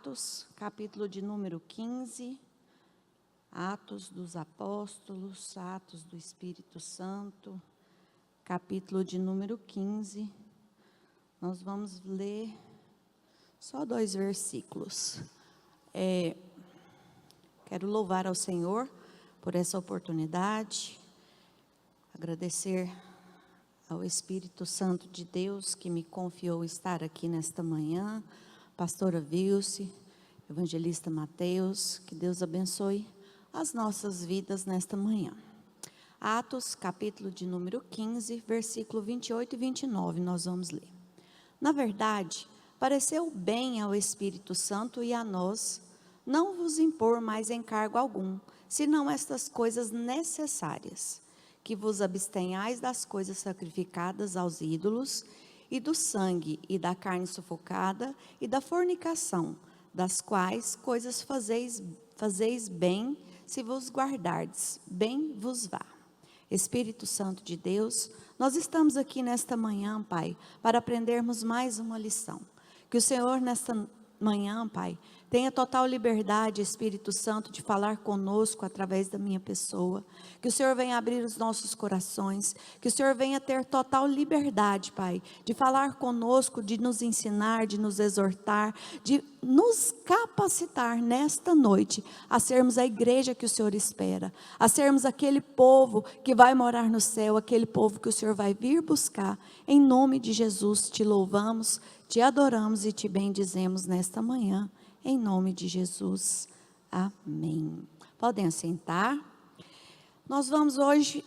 Atos, capítulo de número 15, Atos dos Apóstolos, Atos do Espírito Santo, capítulo de número 15. Nós vamos ler só 2 versículos. Quero louvar ao Senhor por essa oportunidade, agradecer ao Espírito Santo de Deus que me confiou estar aqui nesta manhã, pastora Vilce, evangelista Mateus, que Deus abençoe as nossas vidas nesta manhã. Atos, capítulo de número 15, versículo 28 e 29, nós vamos ler. Na verdade, pareceu bem ao Espírito Santo e a nós não vos impor mais encargo algum, senão estas coisas necessárias, que vos abstenhais das coisas sacrificadas aos ídolos, e do sangue, e da carne sufocada, e da fornicação, das quais coisas fazeis bem, se vos guardardes, bem vos vá. Espírito Santo de Deus, nós estamos aqui nesta manhã, Pai, para aprendermos mais uma lição. Que o Senhor nesta manhã, Pai, tenha total liberdade, Espírito Santo, de falar conosco através da minha pessoa. Que o Senhor venha abrir os nossos corações. Que o Senhor venha ter total liberdade, Pai, de falar conosco, de nos ensinar, de nos exortar, de nos capacitar nesta noite a sermos a igreja que o Senhor espera, a sermos aquele povo que vai morar no céu, aquele povo que o Senhor vai vir buscar. Em nome de Jesus, te louvamos, te adoramos e te bendizemos nesta manhã. Em nome de Jesus, amém. Podem assentar. Nós vamos hoje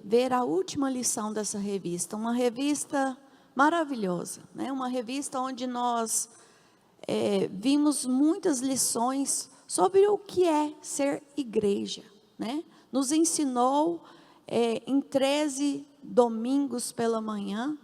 ver a última lição dessa revista. Uma revista maravilhosa, né? Uma revista onde nós vimos muitas lições sobre o que é ser igreja, né? Nos ensinou em 13 domingos pela manhã,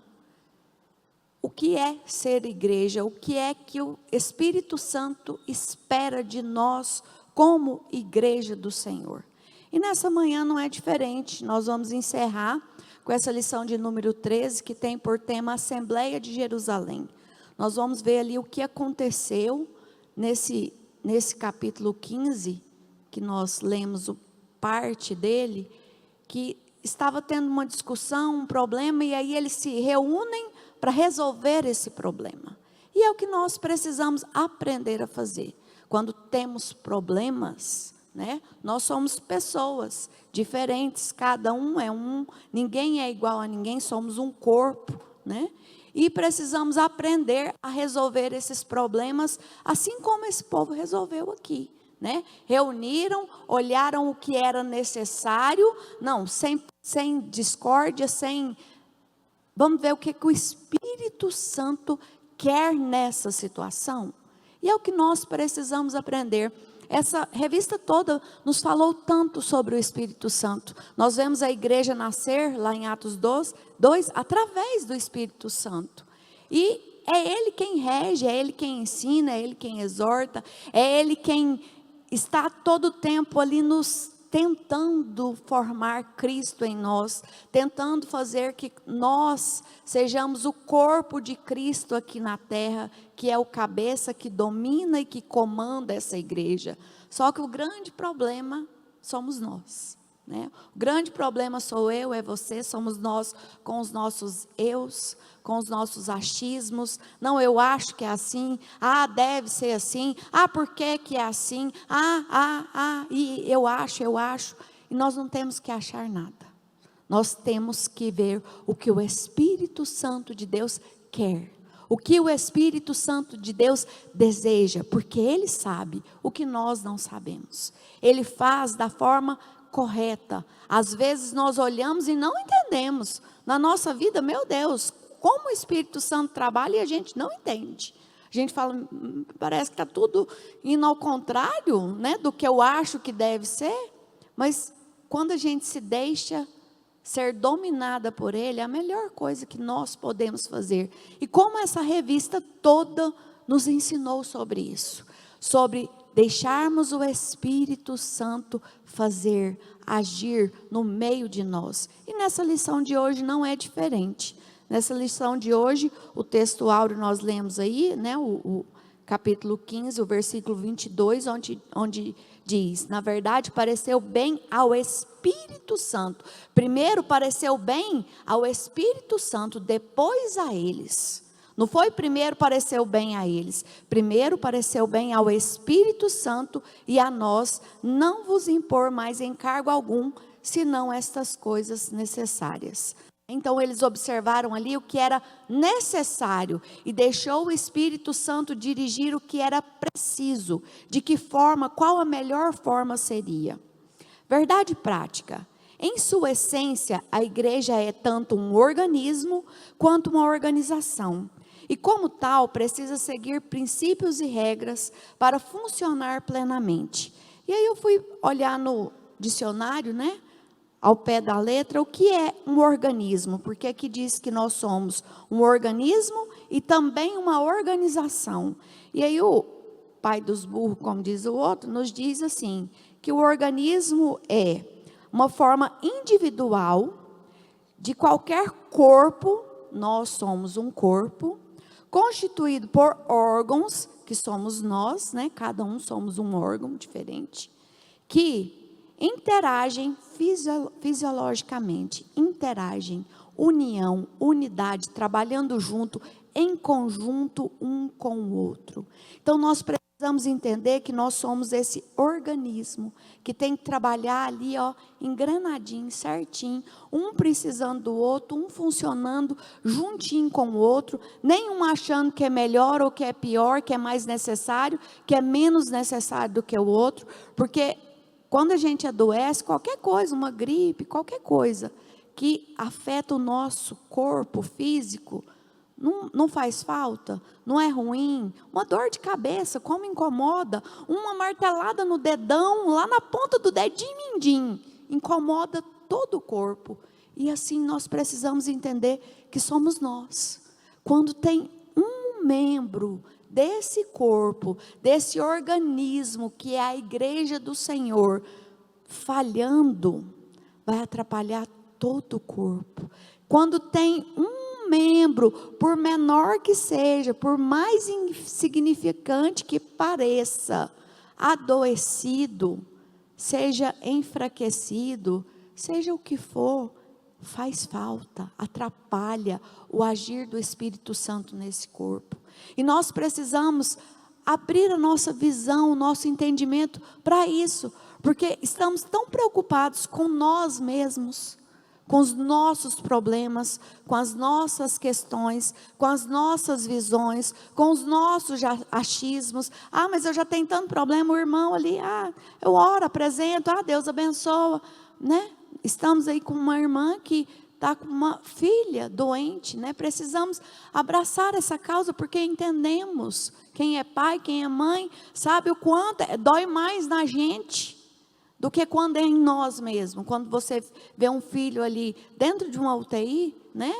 o que é ser igreja, o que é que o Espírito Santo espera de nós como igreja do Senhor. E nessa manhã não é diferente, nós vamos encerrar com essa lição de número 13, que tem por tema Assembleia de Jerusalém. Nós vamos ver ali o que aconteceu nesse capítulo 15, que nós lemos parte dele, que estava tendo uma discussão, um problema, e aí eles se reúnem para resolver esse problema. E é o que nós precisamos aprender a fazer. Quando temos problemas, né? Nós somos pessoas diferentes, cada um é um, ninguém é igual a ninguém, somos um corpo, né? E precisamos aprender a resolver esses problemas, assim como esse povo resolveu aqui, né? Reuniram, olharam o que era necessário, não, sem discórdia, vamos ver o que o Espírito Santo quer nessa situação. E é o que nós precisamos aprender. Essa revista toda nos falou tanto sobre o Espírito Santo. Nós vemos a igreja nascer lá em Atos 2, através do Espírito Santo. E é Ele quem rege, é Ele quem ensina, é Ele quem exorta, é Ele quem está todo o tempo ali nos tentando formar Cristo em nós, tentando fazer que nós sejamos o corpo de Cristo aqui na terra, que é o cabeça que domina e que comanda essa igreja. Só que o grande problema somos nós, né? O grande problema sou eu, é você, somos nós com os nossos eus, com os nossos achismos. Não, eu acho que é assim, deve ser assim, por que é assim, e eu acho, e nós não temos que achar nada, nós temos que ver o que o Espírito Santo de Deus quer, o que o Espírito Santo de Deus deseja, porque Ele sabe o que nós não sabemos, Ele faz da forma correta. Às vezes nós olhamos e não entendemos, na nossa vida, meu Deus, como o Espírito Santo trabalha e a gente não entende. A gente fala, parece que está tudo indo ao contrário, né, do que eu acho que deve ser. Mas quando a gente se deixa ser dominada por Ele, é a melhor coisa que nós podemos fazer. E como essa revista toda nos ensinou sobre isso, sobre deixarmos o Espírito Santo fazer, agir no meio de nós. E nessa lição de hoje não é diferente. Nessa lição de hoje, o texto áureo nós lemos aí, né, capítulo 15, o versículo 22, onde diz: na verdade pareceu bem ao Espírito Santo. Primeiro pareceu bem ao Espírito Santo, depois a eles. Não foi primeiro pareceu bem a eles, primeiro pareceu bem ao Espírito Santo e a nós não vos impor mais encargo algum, senão estas coisas necessárias. Então eles observaram ali o que era necessário e deixou o Espírito Santo dirigir o que era preciso, de que forma, qual a melhor forma seria. Verdade prática: em sua essência, a igreja é tanto um organismo quanto uma organização. E como tal, precisa seguir princípios e regras para funcionar plenamente. E aí eu fui olhar no dicionário, né? Ao pé da letra, o que é um organismo? Porque aqui diz que nós somos um organismo e também uma organização. E aí o pai dos burros, como diz o outro, nos diz assim, que o organismo é uma forma individual de qualquer corpo, nós somos um corpo, constituído por órgãos, que somos nós, né? Cada um somos um órgão diferente, que interagem fisiologicamente, interagem, união, unidade, trabalhando junto, em conjunto um com o outro. Então nós precisamos entender que nós somos esse organismo, que tem que trabalhar ali, ó, engrenadinho, certinho, um precisando do outro, um funcionando juntinho com o outro, nenhum achando que é melhor ou que é pior, que é mais necessário, que é menos necessário do que o outro, porque quando a gente adoece, qualquer coisa, uma gripe, qualquer coisa que afeta o nosso corpo físico, não faz falta, não é ruim. Uma dor de cabeça, como incomoda, uma martelada no dedão, lá na ponta do dedinho mindinho, incomoda todo o corpo. E assim nós precisamos entender que somos nós. Quando tem um membro desse corpo, desse organismo que é a igreja do Senhor, falhando, vai atrapalhar todo o corpo. Quando tem um membro, por menor que seja, por mais insignificante que pareça, adoecido, seja enfraquecido, seja o que for, faz falta, atrapalha o agir do Espírito Santo nesse corpo. E nós precisamos abrir a nossa visão, o nosso entendimento para isso, porque estamos tão preocupados com nós mesmos, com os nossos problemas, com as nossas questões, com as nossas visões, com os nossos achismos. Ah, mas eu já tenho tanto problema, o irmão ali, eu oro, apresento, Deus abençoa, né? Estamos aí com uma irmã que está com uma filha doente, né? Precisamos abraçar essa causa, porque entendemos, quem é pai, quem é mãe, sabe o quanto dói mais na gente, do que quando é em nós mesmos. Quando você vê um filho ali dentro de uma UTI, né?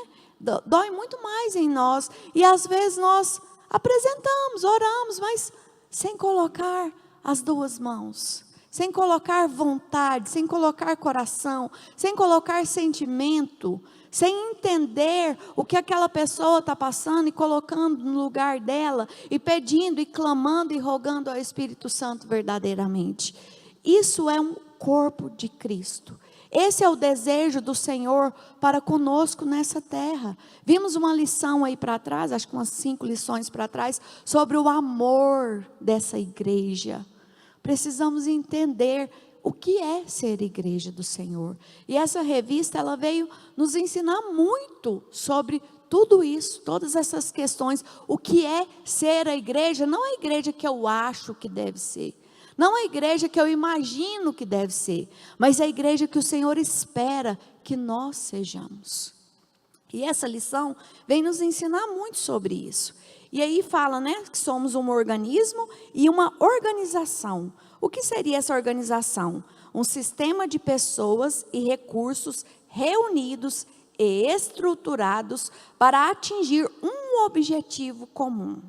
Dói muito mais em nós. E às vezes nós apresentamos, oramos, mas sem colocar as duas mãos, sem colocar vontade, sem colocar coração, sem colocar sentimento, sem entender o que aquela pessoa está passando e colocando no lugar dela, e pedindo, e clamando, e rogando ao Espírito Santo verdadeiramente. Isso é um corpo de Cristo. Esse é o desejo do Senhor para conosco nessa terra. Vimos uma lição aí para trás, acho que umas 5 lições para trás, sobre o amor dessa igreja. Precisamos entender o que é ser igreja do Senhor. E essa revista, ela veio nos ensinar muito sobre tudo isso, todas essas questões. O que é ser a igreja? Não a igreja que eu acho que deve ser, não a igreja que eu imagino que deve ser, mas a igreja que o Senhor espera que nós sejamos. E essa lição vem nos ensinar muito sobre isso. E aí fala, né, que somos um organismo e uma organização. O que seria essa organização? Um sistema de pessoas e recursos reunidos e estruturados para atingir um objetivo comum.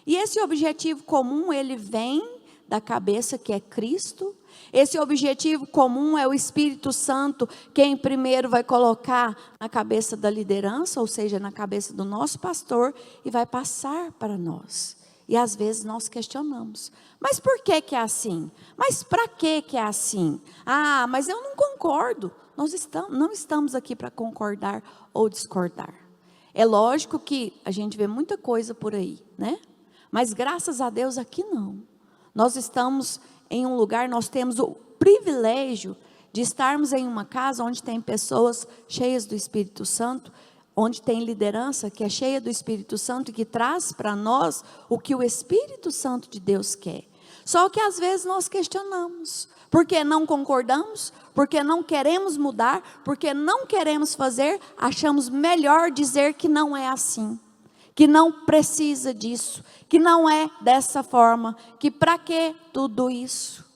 E esse objetivo comum, ele vem da cabeça, que é Cristo. Esse objetivo comum é o Espírito Santo, quem primeiro vai colocar na cabeça da liderança, ou seja, na cabeça do nosso pastor, e vai passar para nós. E às vezes nós questionamos. Mas por que que é assim? Mas para que que é assim? Ah, mas eu não concordo. Nós não estamos aqui para concordar ou discordar. É lógico que a gente vê muita coisa por aí, né? Mas graças a Deus aqui não. Nós estamos em um lugar, nós temos o privilégio de estarmos em uma casa onde tem pessoas cheias do Espírito Santo, onde tem liderança que é cheia do Espírito Santo e que traz para nós o que o Espírito Santo de Deus quer. Só que às vezes nós questionamos, porque não concordamos, porque não queremos mudar, porque não queremos fazer, achamos melhor dizer que não é assim, que não precisa disso, que não é dessa forma, que para que tudo isso?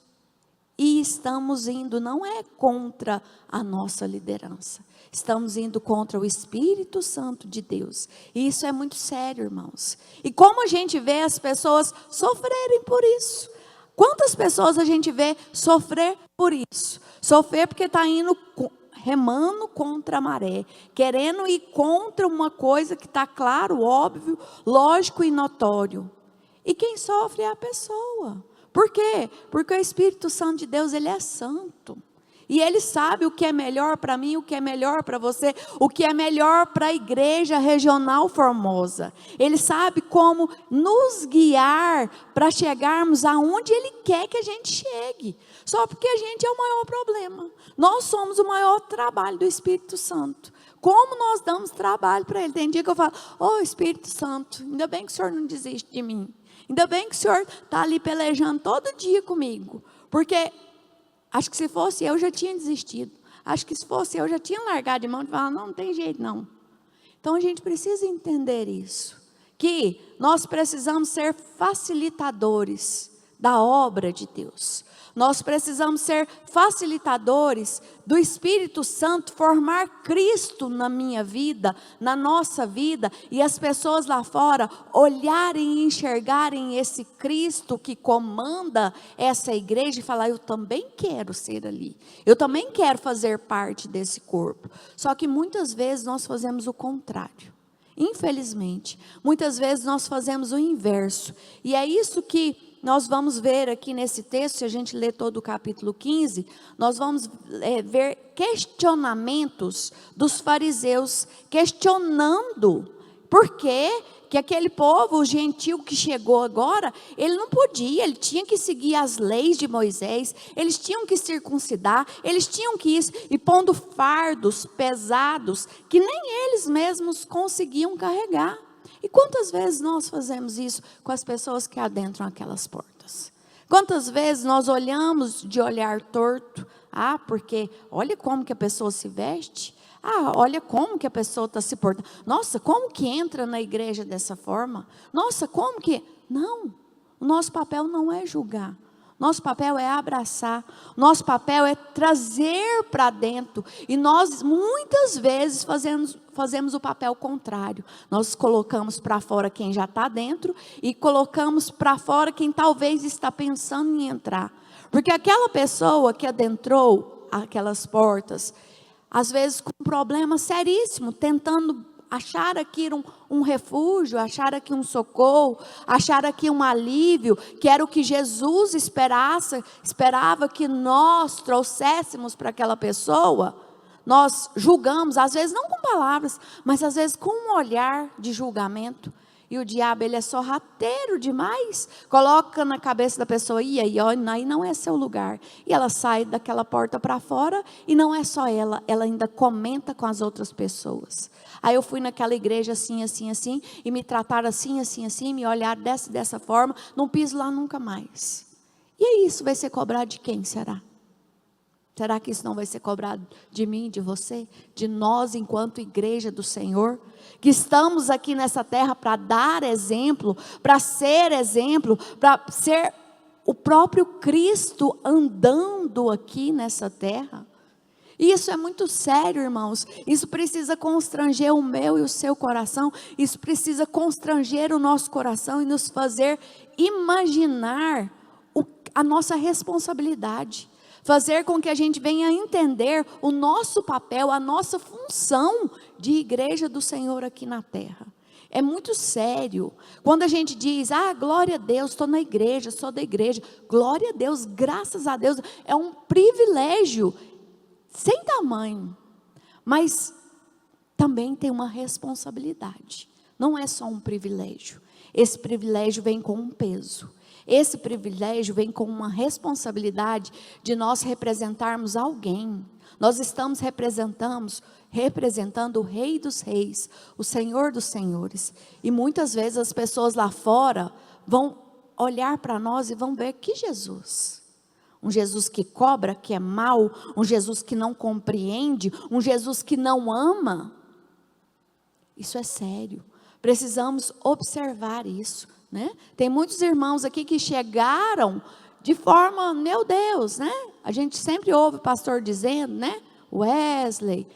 E estamos indo, não é contra a nossa liderança, estamos indo contra o Espírito Santo de Deus. E isso é muito sério, irmãos. E como a gente vê as pessoas sofrerem por isso? Quantas pessoas a gente vê sofrer por isso? Sofrer porque está indo, remando contra a maré, querendo ir contra uma coisa que está claro, óbvio, lógico e notório. E quem sofre é a pessoa. Por quê? Porque o Espírito Santo de Deus, ele é santo. E ele sabe o que é melhor para mim, o que é melhor para você, o que é melhor para a igreja regional Formosa. Ele sabe como nos guiar para chegarmos aonde ele quer que a gente chegue. Só porque a gente é o maior problema. Nós somos o maior trabalho do Espírito Santo. Como nós damos trabalho para ele? Tem dia que eu falo, Espírito Santo, ainda bem que o Senhor não desiste de mim. Ainda bem que o Senhor está ali pelejando todo dia comigo. Porque acho que se fosse eu já tinha desistido. Acho que se fosse eu já tinha largado de mão e falar, não tem jeito não. Então a gente precisa entender isso. Que nós precisamos ser facilitadores da obra de Deus. Nós precisamos ser facilitadores do Espírito Santo, formar Cristo na minha vida, na nossa vida, e as pessoas lá fora olharem e enxergarem esse Cristo que comanda essa igreja e falar, eu também quero ser ali, eu também quero fazer parte desse corpo. Só que muitas vezes nós fazemos o contrário. Infelizmente, muitas vezes nós fazemos o inverso, e é isso que nós vamos ver aqui nesse texto. Se a gente ler todo o capítulo 15, nós vamos ver questionamentos dos fariseus, questionando por que aquele povo, o gentio que chegou agora, ele não podia, ele tinha que seguir as leis de Moisés, eles tinham que circuncidar, eles tinham que ir e pondo fardos pesados, que nem eles mesmos conseguiam carregar. E quantas vezes nós fazemos isso com as pessoas que adentram aquelas portas? Quantas vezes nós olhamos de olhar torto? Ah, porque olha como que a pessoa se veste. Ah, olha como que a pessoa está se portando. Nossa, como que entra na igreja dessa forma? Nossa, como que... Não, o nosso papel não é julgar. Nosso papel é abraçar, nosso papel é trazer para dentro. E nós muitas vezes fazemos o papel contrário. Nós colocamos para fora quem já está dentro e colocamos para fora quem talvez está pensando em entrar. Porque aquela pessoa que adentrou aquelas portas, às vezes com um problema seríssimo, tentando achar aqui um refúgio, achar aqui um socorro, achar aqui um alívio, que era o que Jesus esperava que nós trouxéssemos para aquela pessoa. Nós julgamos, às vezes não com palavras, mas às vezes com um olhar de julgamento. E o diabo, ele é sorrateiro demais, coloca na cabeça da pessoa, e aí não é seu lugar. E ela sai daquela porta para fora, e não é só ela ainda comenta com as outras pessoas. Aí eu fui naquela igreja assim, assim, assim, e me trataram assim, assim, assim, me olharam dessa forma, não piso lá nunca mais. E aí isso vai ser cobrado de quem será? Será que isso não vai ser cobrado de mim, de você, de nós enquanto igreja do Senhor? Que estamos aqui nessa terra para dar exemplo, para ser o próprio Cristo andando aqui nessa terra. E isso é muito sério, irmãos. Isso precisa constranger o meu e o seu coração. Isso precisa constranger o nosso coração e nos fazer imaginar a nossa responsabilidade. Fazer com que a gente venha entender o nosso papel, a nossa função de igreja do Senhor aqui na terra. É muito sério. Quando a gente diz, glória a Deus, estou na igreja, sou da igreja. Glória a Deus, graças a Deus. É um privilégio sem tamanho. Mas também tem uma responsabilidade. Não é só um privilégio. Esse privilégio vem com um peso. Esse privilégio vem com uma responsabilidade de nós representarmos alguém. Nós estamos representando o Rei dos Reis, o Senhor dos Senhores. E muitas vezes as pessoas lá fora vão olhar para nós e vão ver que Jesus. Um Jesus que cobra, que é mau, um Jesus que não compreende, um Jesus que não ama. Isso é sério. Precisamos observar isso, né? Tem muitos irmãos aqui que chegaram de forma, meu Deus, né? A gente sempre ouve o pastor dizendo, né? Wesley,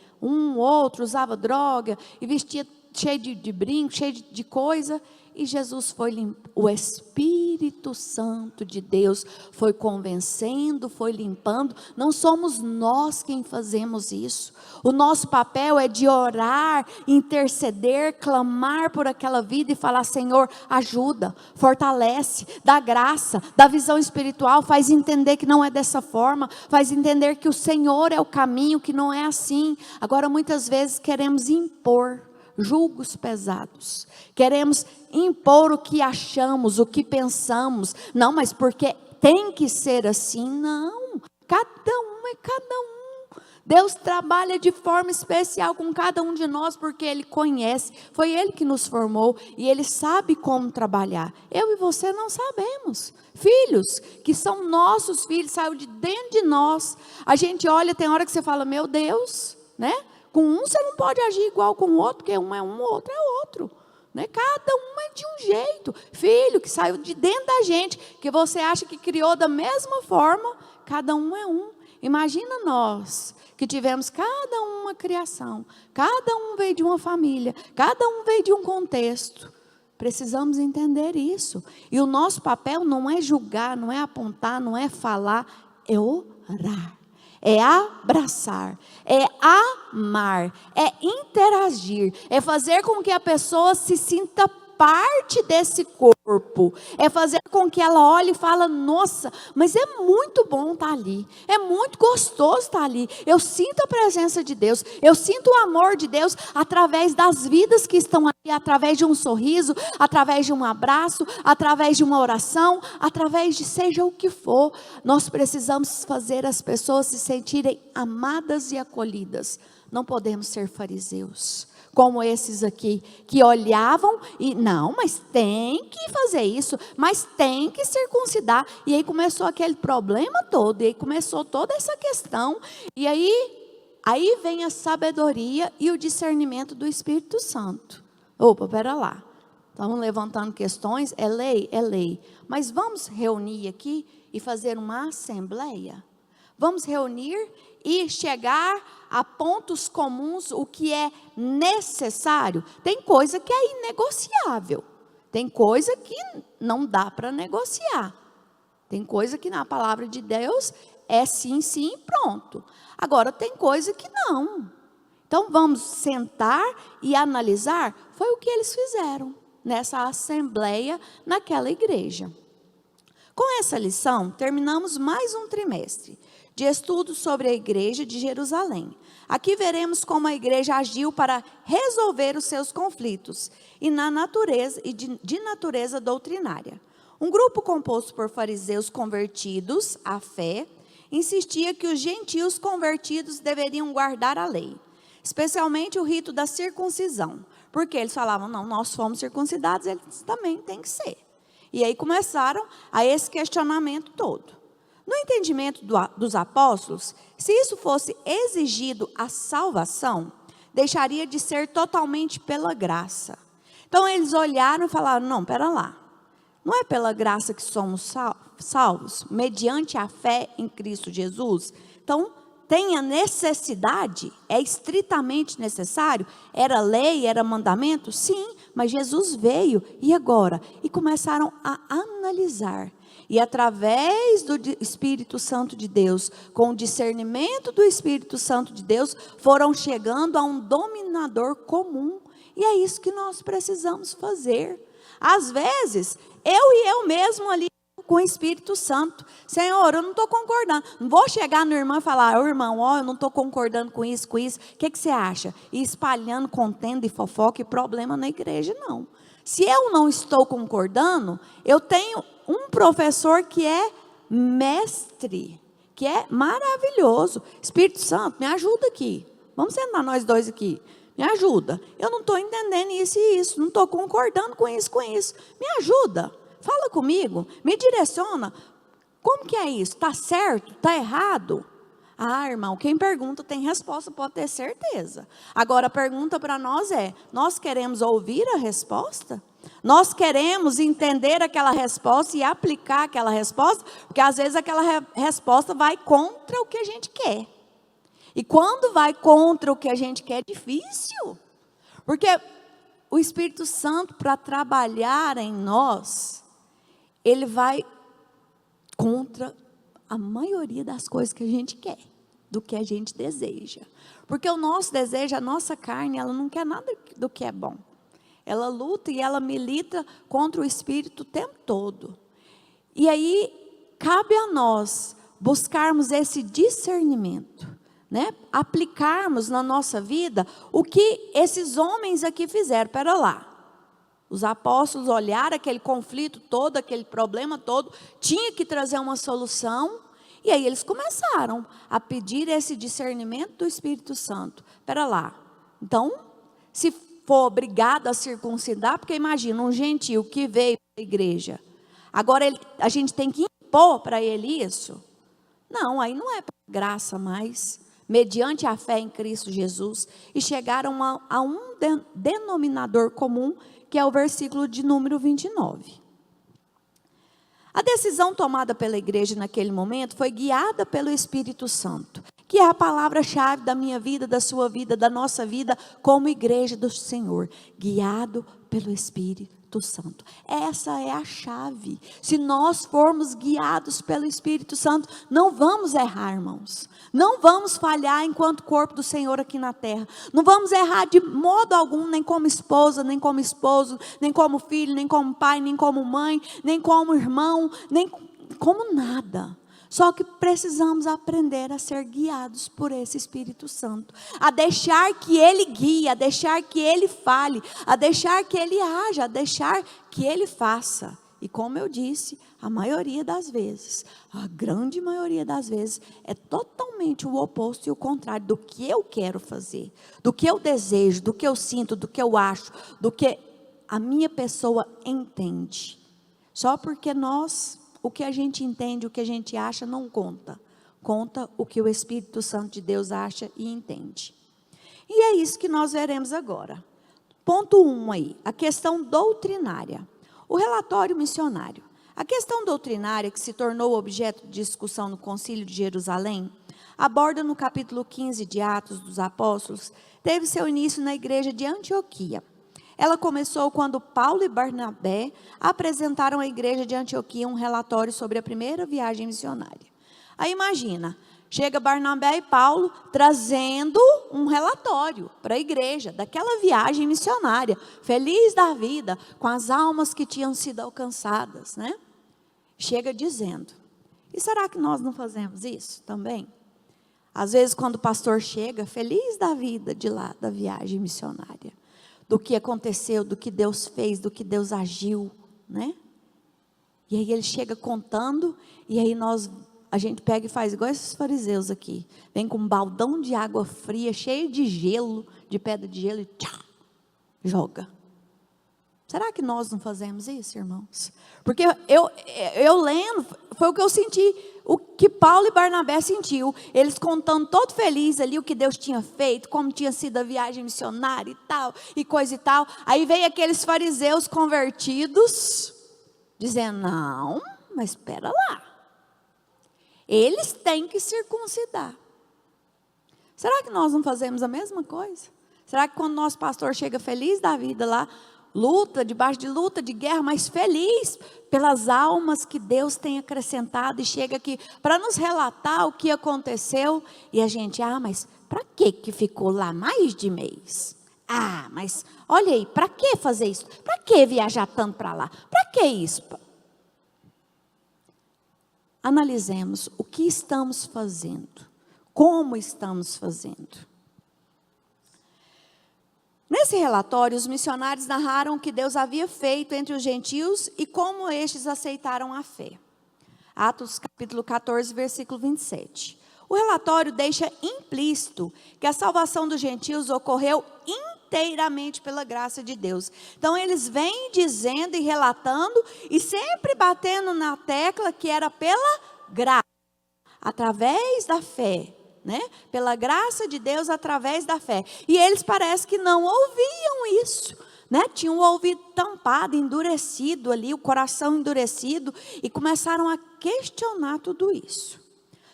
outro usava droga e vestia cheio de brinco, cheio de coisa. E Jesus foi limpando, o Espírito Santo de Deus foi convencendo, foi limpando. Não somos nós quem fazemos isso. O nosso papel é de orar, interceder, clamar por aquela vida e falar: Senhor, ajuda, fortalece, dá graça, dá visão espiritual, faz entender que não é dessa forma, faz entender que o Senhor é o caminho, que não é assim. Agora muitas vezes queremos impor julgos pesados, queremos impor o que achamos, o que pensamos. Não, mas porque tem que ser assim? Não, cada um é cada um. Deus trabalha de forma especial com cada um de nós, porque Ele conhece, foi Ele que nos formou, e Ele sabe como trabalhar. Eu e você não sabemos. Filhos, que são nossos filhos, saiu de dentro de nós. A gente olha, tem hora que você fala, meu Deus, né? Com um você não pode agir igual com o outro, porque um é um, o outro é outro, né? Cada um é de um jeito. Filho que saiu de dentro da gente, que você acha que criou da mesma forma, cada um é um. Imagina nós, que tivemos cada uma criação, cada um veio de uma família, cada um veio de um contexto. Precisamos entender isso. E o nosso papel não é julgar, não é apontar, não é falar, é orar. É abraçar, é amar, é interagir, é fazer com que a pessoa se sinta parte desse corpo, é fazer com que ela olhe e fale, nossa, mas é muito bom estar ali, é muito gostoso estar ali, eu sinto a presença de Deus, eu sinto o amor de Deus através das vidas que estão ali, através de um sorriso, através de um abraço, através de uma oração, através de seja o que for. Nós precisamos fazer as pessoas se sentirem amadas e acolhidas. Não podemos ser fariseus como esses aqui, que olhavam e, não, mas tem que fazer isso, mas tem que circuncidar. E aí começou aquele problema todo, e aí começou toda essa questão, e aí vem a sabedoria e o discernimento do Espírito Santo. Opa, pera lá, estamos levantando questões, é lei, mas vamos reunir aqui e fazer uma assembleia? Vamos reunir e chegar a pontos comuns, o que é necessário. Tem coisa que é inegociável. Tem coisa que não dá para negociar. Tem coisa que na palavra de Deus é sim, sim e pronto. Agora tem coisa que não. Então vamos sentar e analisar. Foi o que eles fizeram nessa assembleia, naquela igreja. Com essa lição, terminamos mais um trimestre de estudos sobre a igreja de Jerusalém. Aqui veremos como a igreja agiu para resolver os seus conflitos e de natureza doutrinária. Um grupo composto por fariseus convertidos à fé insistia que os gentios convertidos deveriam guardar a lei, especialmente o rito da circuncisão, porque eles falavam, não, nós fomos circuncidados, eles também têm que ser. E aí começaram a esse questionamento todo. No entendimento dos apóstolos, se isso fosse exigido a salvação, deixaria de ser totalmente pela graça. Então eles olharam e falaram, não, pera lá, não é pela graça que somos salvos, mediante a fé em Cristo Jesus? Então tem a necessidade, é estritamente necessário? Era lei, era mandamento? Sim, mas Jesus veio, e agora? E começaram a analisar. E através do Espírito Santo de Deus, com o discernimento do Espírito Santo de Deus, foram chegando a um dominador comum. E é isso que nós precisamos fazer. Às vezes, eu mesmo ali com o Espírito Santo, Senhor, eu não estou concordando. Não vou chegar no irmão e falar, irmão, eu não estou concordando com isso. O que você acha? E espalhando contenda e fofoca e problema na igreja, não. Se eu não estou concordando, eu tenho um professor que é mestre, que é maravilhoso. Espírito Santo, me ajuda aqui. Vamos sentar nós dois aqui. Me ajuda. Eu não estou entendendo isso e isso. Não estou concordando com isso, com isso. Me ajuda. Fala comigo. Me direciona. Como que é isso? Está certo? Está errado? Ah, irmão, quem pergunta tem resposta, pode ter certeza. Agora a pergunta para nós é, nós queremos ouvir a resposta? Nós queremos entender aquela resposta e aplicar aquela resposta? Porque às vezes aquela resposta vai contra o que a gente quer. E quando vai contra o que a gente quer, é difícil. Porque o Espírito Santo, para trabalhar em nós, ele vai contra a maioria das coisas que a gente quer, do que a gente deseja. Porque o nosso desejo, a nossa carne, ela não quer nada do que é bom. Ela luta e ela milita contra o Espírito o tempo todo. E aí, cabe a nós buscarmos esse discernimento, né? Aplicarmos na nossa vida o que esses homens aqui fizeram. Espera lá. Os apóstolos olharam aquele conflito todo, aquele problema todo, tinha que trazer uma solução, e aí eles começaram a pedir esse discernimento do Espírito Santo. Espera lá, então, se for obrigado a circuncidar, porque imagina, um gentio que veio para a igreja, agora a gente tem que impor para ele isso? Não, aí não é graça mais, mediante a fé em Cristo Jesus, e chegaram a um denominador comum, que é o versículo de número 29. A decisão tomada pela igreja naquele momento foi guiada pelo Espírito Santo, que é a palavra-chave da minha vida, da sua vida, da nossa vida, como igreja do Senhor, guiado pelo Espírito Santo. Essa é a chave. Se nós formos guiados pelo Espírito Santo, não vamos errar, irmãos. Não vamos falhar enquanto corpo do Senhor aqui na terra. Não vamos errar de modo algum, nem como esposa, nem como esposo, nem como filho, nem como pai, nem como mãe, nem como irmão, nem como nada. Só que precisamos aprender a ser guiados por esse Espírito Santo. A deixar que Ele guie, a deixar que Ele fale, a deixar que Ele haja, a deixar que Ele faça. E como eu disse, a maioria das vezes, a grande maioria das vezes, é totalmente o oposto e o contrário do que eu quero fazer, do que eu desejo, do que eu sinto, do que eu acho, do que a minha pessoa entende. Só porque o que a gente entende, o que a gente acha, não conta. Conta o que o Espírito Santo de Deus acha e entende. E é isso que nós veremos agora. Ponto 1 aí, a questão doutrinária. O relatório missionário. A questão doutrinária, que se tornou objeto de discussão no Concílio de Jerusalém, aborda no capítulo 15 de Atos dos Apóstolos, teve seu início na igreja de Antioquia. Ela começou quando Paulo e Barnabé apresentaram à igreja de Antioquia um relatório sobre a primeira viagem missionária. Aí imagina, chega Barnabé e Paulo trazendo um relatório para a igreja daquela viagem missionária, feliz da vida, com as almas que tinham sido alcançadas, né? Chega dizendo, e será que nós não fazemos isso também? Às vezes quando o pastor chega, feliz da vida de lá, da viagem missionária, do que aconteceu, do que Deus fez, do que Deus agiu, né? E aí ele chega contando, e aí a gente pega e faz igual esses fariseus aqui. Vem com um baldão de água fria, cheio de gelo, de pedra de gelo, e tchá, joga. Será que nós não fazemos isso, irmãos? Porque eu lendo, foi o que eu senti, o que Paulo e Barnabé sentiu. Eles contando todo feliz ali o que Deus tinha feito, como tinha sido a viagem missionária e tal, e coisa e tal. Aí veio aqueles fariseus convertidos, dizendo, não, mas espera lá. Eles têm que circuncidar. Será que nós não fazemos a mesma coisa? Será que quando nosso pastor chega feliz da vida lá, luta, debaixo de luta, de guerra, mas feliz pelas almas que Deus tem acrescentado, e chega aqui para nos relatar o que aconteceu, e a gente, mas para que ficou lá mais de mês? Mas olha aí, para que fazer isso? Para que viajar tanto para lá? Para que isso? Analisemos o que estamos fazendo, como estamos fazendo. Nesse relatório, os missionários narraram o que Deus havia feito entre os gentios e como estes aceitaram a fé. Atos capítulo 14, versículo 27. O relatório deixa implícito que a salvação dos gentios ocorreu inteiramente pela graça de Deus. Então eles vêm dizendo e relatando e sempre batendo na tecla que era pela graça, através da fé. Pela graça de Deus através da fé. E eles parece que não ouviam isso, tinham o ouvido tampado, endurecido ali, o coração endurecido, e começaram a questionar tudo isso.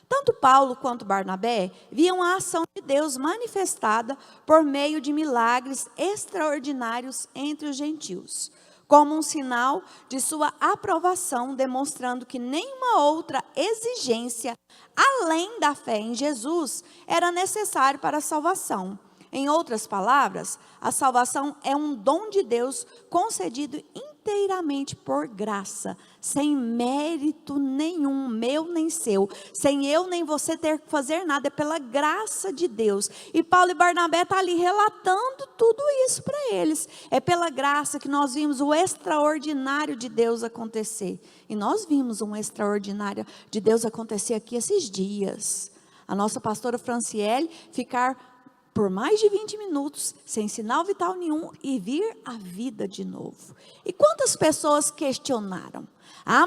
Tanto Paulo quanto Barnabé viam a ação de Deus manifestada por meio de milagres extraordinários entre os gentios, como um sinal de sua aprovação, demonstrando que nenhuma outra exigência, além da fé em Jesus, era necessária para a salvação. Em outras palavras, a salvação é um dom de Deus concedido inteiramente por graça, sem mérito nenhum, meu nem seu, sem eu nem você ter que fazer nada, é pela graça de Deus. E Paulo e Barnabé estão ali relatando tudo isso para eles. É pela graça que nós vimos o extraordinário de Deus acontecer. E nós vimos um extraordinário de Deus acontecer aqui esses dias. A nossa pastora Franciele ficar por mais de 20 minutos, sem sinal vital nenhum, e vir à vida de novo. E quantas pessoas questionaram?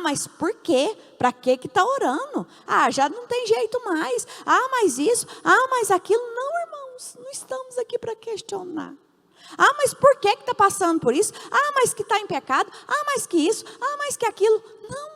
Mas por quê? Para que está orando? Já não tem jeito mais. Mas isso, mas aquilo. Não, irmãos, não estamos aqui para questionar. Mas por que está passando por isso? Mas que está em pecado. Mas que isso, mas que aquilo. Não,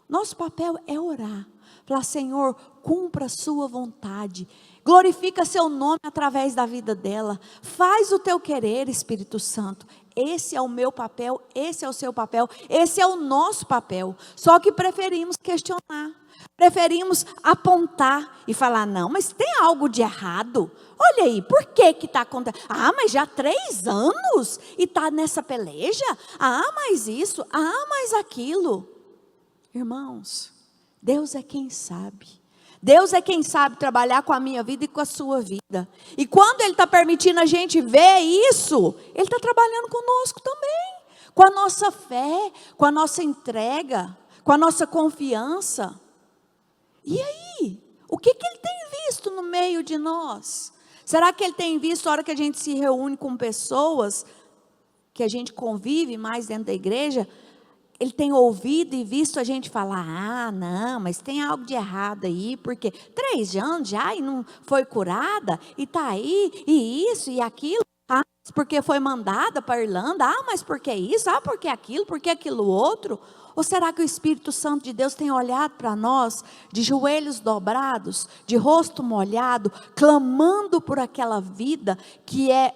nosso papel é orar. Falar, Senhor, cumpra a sua vontade. Glorifica seu nome através da vida dela. Faz o teu querer, Espírito Santo. Esse é o meu papel, esse é o seu papel, esse é o nosso papel. Só que preferimos questionar, preferimos apontar e falar, não, mas tem algo de errado. Olha aí, por que está acontecendo? Mas já há 3 anos e está nessa peleja? Mas isso, mas aquilo. Irmãos, Deus é quem sabe. Deus é quem sabe trabalhar com a minha vida e com a sua vida. E quando Ele está permitindo a gente ver isso, Ele está trabalhando conosco também. Com a nossa fé, com a nossa entrega, com a nossa confiança. E aí? O que Ele tem visto no meio de nós? Será que Ele tem visto a hora que a gente se reúne com pessoas, que a gente convive mais dentro da igreja? Ele tem ouvido e visto a gente falar, não, mas tem algo de errado aí, porque 3 anos já e não foi curada, e está aí, e isso e aquilo, porque foi mandada para a Irlanda, mas porque isso, porque aquilo outro. Ou será que o Espírito Santo de Deus tem olhado para nós, de joelhos dobrados, de rosto molhado, clamando por aquela vida que é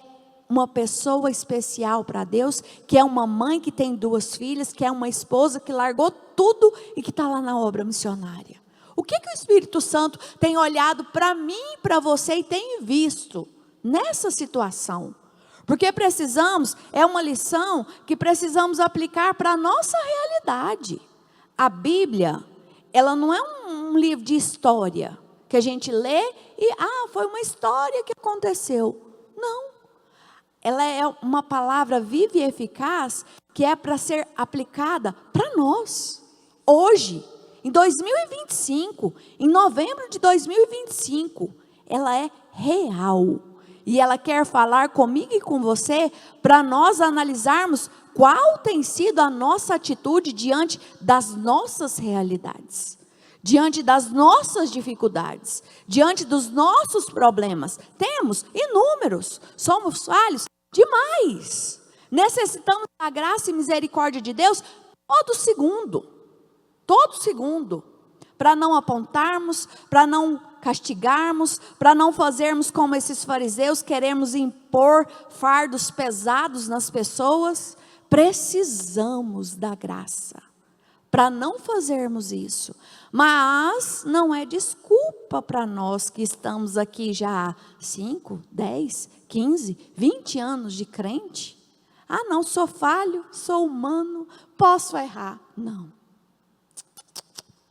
uma pessoa especial para Deus, que é uma mãe que tem 2 filhas, que é uma esposa que largou tudo e que está lá na obra missionária? O que o Espírito Santo tem olhado para mim e para você e tem visto nessa situação? Porque precisamos, é uma lição que precisamos aplicar para a nossa realidade. A Bíblia, ela não é um livro de história, que a gente lê e, foi uma história que aconteceu. Não. Ela é uma palavra viva e eficaz que é para ser aplicada para nós, hoje, em 2025, em novembro de 2025, ela é real. E ela quer falar comigo e com você para nós analisarmos qual tem sido a nossa atitude diante das nossas realidades, diante das nossas dificuldades, diante dos nossos problemas. Temos inúmeros, somos falhos demais. Necessitamos da graça e misericórdia de Deus todo segundo, para não apontarmos, para não castigarmos, para não fazermos como esses fariseus, queremos impor fardos pesados nas pessoas. Precisamos da graça para não fazermos isso. Mas não é desculpa para nós que estamos aqui já há 5, 10, 15, 20 anos de crente. Ah, não, sou falho, sou humano, posso errar. Não.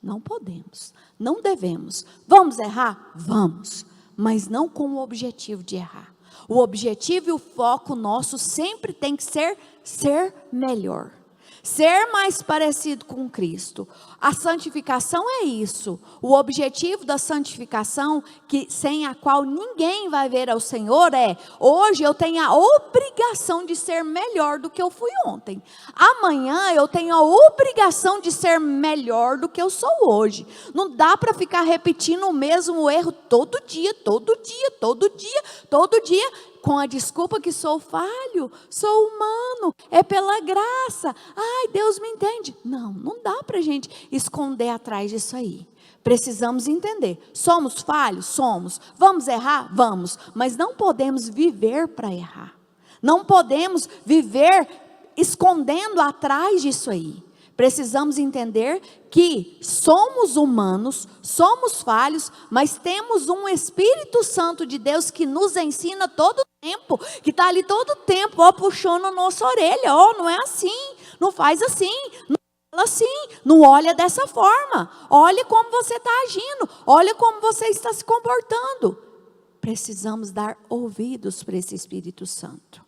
Não podemos, não devemos. Vamos errar? Vamos, mas não com o objetivo de errar. O objetivo e o foco nosso sempre tem que ser melhor. Ser mais parecido com Cristo. A santificação é isso. O objetivo da santificação, sem a qual ninguém vai ver ao Senhor, é: hoje eu tenho a obrigação de ser melhor do que eu fui ontem. Amanhã eu tenho a obrigação de ser melhor do que eu sou hoje. Não dá para ficar repetindo o mesmo erro todo dia, com a desculpa que sou falho, sou humano, é pela graça. Ai, Deus me entende. Não dá para a gente esconder atrás disso aí. Precisamos entender. Somos falhos? Somos. Vamos errar? Vamos. Mas não podemos viver para errar. Não podemos viver escondendo atrás disso aí. Precisamos entender que somos humanos, somos falhos, mas temos um Espírito Santo de Deus que nos ensina todo o tempo, que está ali todo o tempo, puxando a nossa orelha. Não é assim, não faz assim, não fala assim, não olha dessa forma, olha como você está agindo, olha como você está se comportando. Precisamos dar ouvidos para esse Espírito Santo.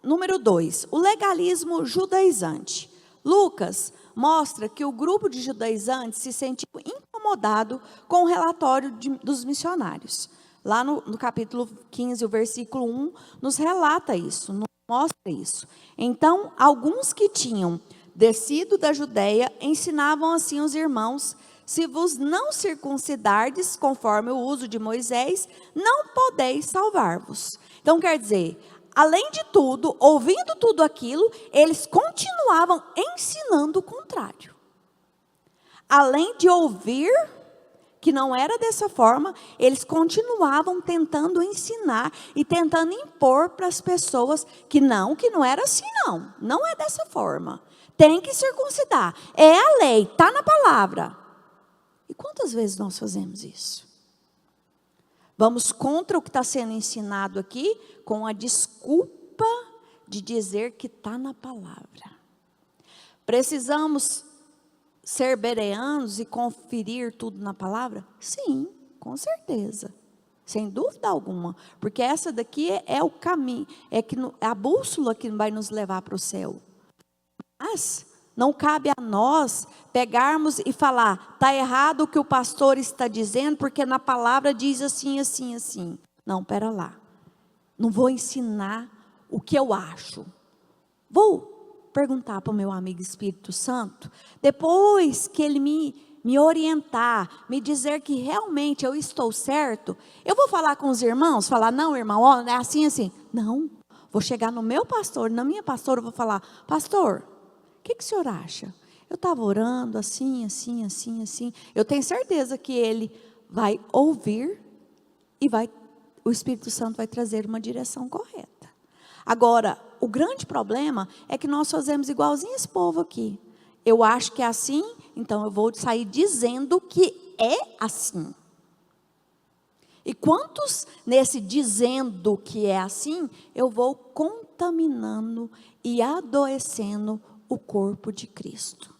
Número 2, o legalismo judaizante. Lucas mostra que o grupo de judaizantes se sentiu incomodado com o relatório dos missionários. Lá no capítulo 15, o versículo 1, nos relata isso, nos mostra isso. Então, alguns que tinham descido da Judeia ensinavam assim os irmãos: se vos não circuncidardes conforme o uso de Moisés, não podeis salvar-vos. Então quer dizer, além de tudo, ouvindo tudo aquilo, eles continuavam ensinando o contrário. Além de ouvir que não era dessa forma, eles continuavam tentando ensinar e tentando impor para as pessoas que não era assim não é dessa forma. Tem que circuncidar, é a lei, está na palavra. E quantas vezes nós fazemos isso? Vamos contra o que está sendo ensinado aqui, com a desculpa de dizer que está na palavra. Precisamos ser bereanos e conferir tudo na palavra? Sim, com certeza. Sem dúvida alguma. Porque essa daqui é o caminho, é a bússola que vai nos levar para o céu. Mas não cabe a nós pegarmos e falar: está errado o que o pastor está dizendo, porque na palavra diz assim, assim, assim. Não, pera lá. Não vou ensinar o que eu acho. Vou perguntar para o meu amigo Espírito Santo, depois que ele me orientar, me dizer que realmente eu estou certo, eu vou falar com os irmãos, falar: não, irmão, é assim, assim. Não, vou chegar no meu pastor, na minha pastora, eu vou falar: pastor, o que o senhor acha? Eu estava orando assim, assim, assim, assim. Eu tenho certeza que ele vai ouvir e o Espírito Santo vai trazer uma direção correta. Agora, o grande problema é que nós fazemos igualzinho esse povo aqui. Eu acho que é assim, então eu vou sair dizendo que é assim. E quantos nesse dizendo que é assim, eu vou contaminando e adoecendo o corpo de Cristo?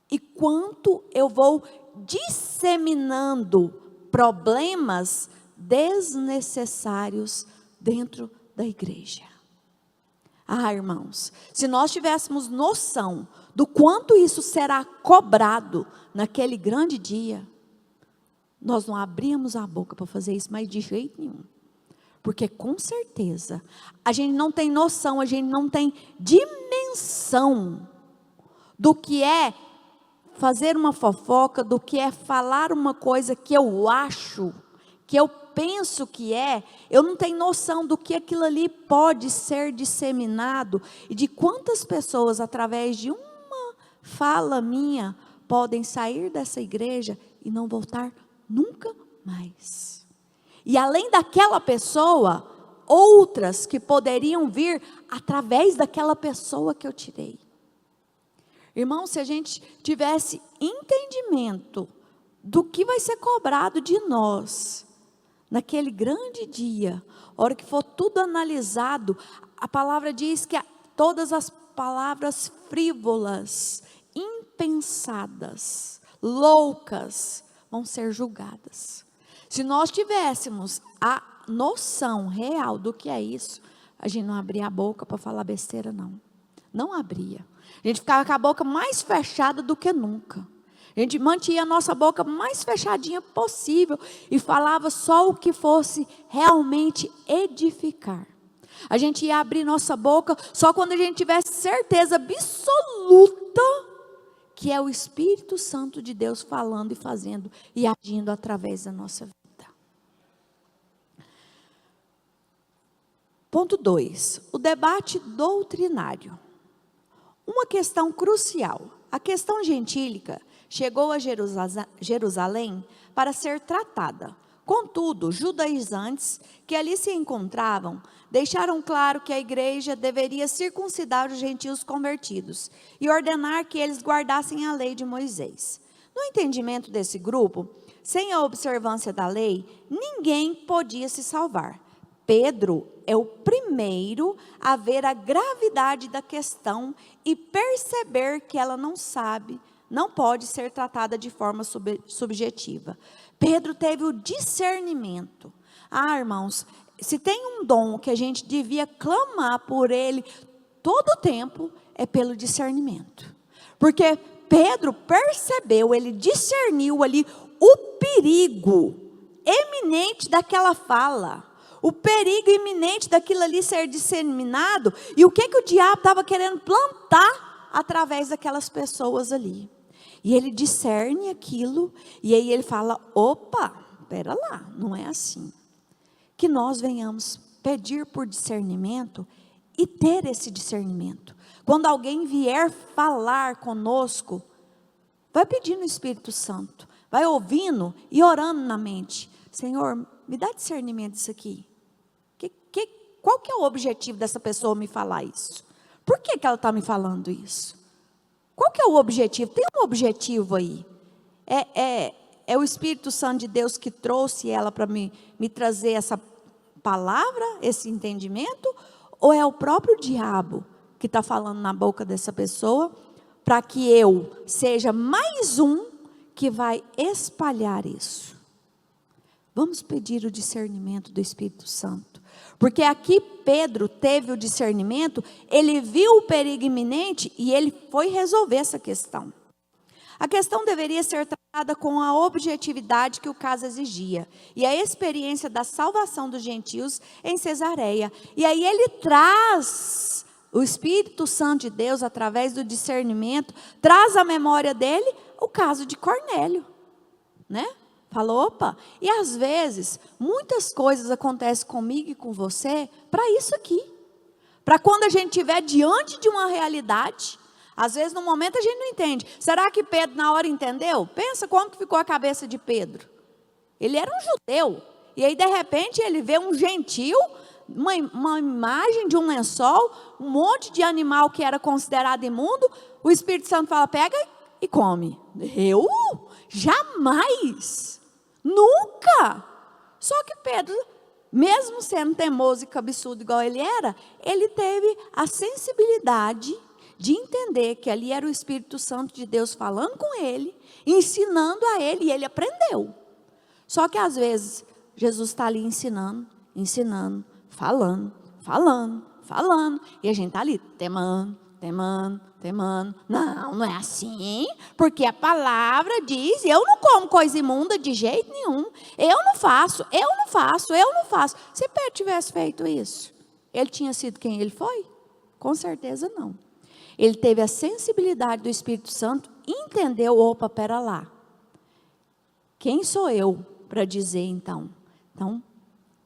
E quanto eu vou disseminando problemas desnecessários dentro da igreja? Irmãos, se nós tivéssemos noção do quanto isso será cobrado naquele grande dia, nós não abríamos a boca para fazer isso, mas de jeito nenhum. Porque com certeza, a gente não tem noção, a gente não tem dimensão do que é fazer uma fofoca, do que é falar uma coisa que eu acho, que eu penso que é. Eu não tenho noção do que aquilo ali pode ser disseminado e de quantas pessoas, através de uma fala minha, podem sair dessa igreja e não voltar nunca mais. E além daquela pessoa, outras que poderiam vir através daquela pessoa que eu tirei. Irmão, se a gente tivesse entendimento do que vai ser cobrado de nós, naquele grande dia, a hora que for tudo analisado, a palavra diz que todas as palavras frívolas, impensadas, loucas, vão ser julgadas. Se nós tivéssemos a noção real do que é isso, a gente não abria a boca para falar besteira, não. Não abria. A gente ficava com a boca mais fechada do que nunca. A gente mantinha a nossa boca mais fechadinha possível e falava só o que fosse realmente edificar. A gente ia abrir nossa boca só quando a gente tivesse certeza absoluta que é o Espírito Santo de Deus falando e fazendo e agindo através da nossa vida. Ponto 2, o debate doutrinário. Uma questão crucial. A questão gentílica chegou a Jerusalém para ser tratada. Contudo, judaizantes que ali se encontravam deixaram claro que a igreja deveria circuncidar os gentios convertidos e ordenar que eles guardassem a lei de Moisés. No entendimento desse grupo, sem a observância da lei, ninguém podia se salvar. Pedro é o primeiro a ver a gravidade da questão e perceber que ela não pode ser tratada de forma subjetiva. Pedro teve o discernimento. Irmãos, se tem um dom que a gente devia clamar por ele todo o tempo, é pelo discernimento. Porque Pedro percebeu, ele discerniu ali o perigo eminente daquela fala. O perigo iminente daquilo ali ser disseminado. E o que o diabo estava querendo plantar através daquelas pessoas ali. E ele discerne aquilo. E aí ele fala, opa, espera lá, não é assim. Que nós venhamos pedir por discernimento e ter esse discernimento. Quando alguém vier falar conosco, vai pedir no Espírito Santo. Vai ouvindo e orando na mente. Senhor, me dá discernimento disso aqui. Qual que é o objetivo dessa pessoa me falar isso? Por que ela está me falando isso? Qual que é o objetivo? Tem um objetivo aí. É o Espírito Santo de Deus que trouxe ela para me trazer essa palavra, esse entendimento? Ou é o próprio diabo que está falando na boca dessa pessoa para que eu seja mais um que vai espalhar isso? Vamos pedir o discernimento do Espírito Santo. Porque aqui Pedro teve o discernimento, ele viu o perigo iminente e ele foi resolver essa questão. A questão deveria ser tratada com a objetividade que o caso exigia. E a experiência da salvação dos gentios em Cesareia. E aí ele traz o Espírito Santo de Deus, através do discernimento, traz à memória dele o caso de Cornélio, né? Falou, opa, e às vezes, muitas coisas acontecem comigo e com você, para isso aqui. Para quando a gente estiver diante de uma realidade, às vezes no momento a gente não entende. Será que Pedro na hora entendeu? Pensa como que ficou a cabeça de Pedro. Ele era um judeu, e aí de repente ele vê um gentil, uma imagem de um lençol, um monte de animal que era considerado imundo, o Espírito Santo fala, pega e come. Eu? Jamais! Nunca! Só que Pedro, mesmo sendo teimoso e cabeçudo igual ele era, ele teve a sensibilidade de entender que ali era o Espírito Santo de Deus falando com ele, ensinando a ele, e ele aprendeu. Só que às vezes, Jesus está ali ensinando, falando, e a gente está ali temando. Não é assim, porque a palavra diz, eu não como coisa imunda de jeito nenhum, eu não faço. Se Pedro tivesse feito isso, ele tinha sido quem ele foi? Com certeza não. Ele teve a sensibilidade do Espírito Santo, entendeu, opa, pera lá, quem sou eu para dizer então,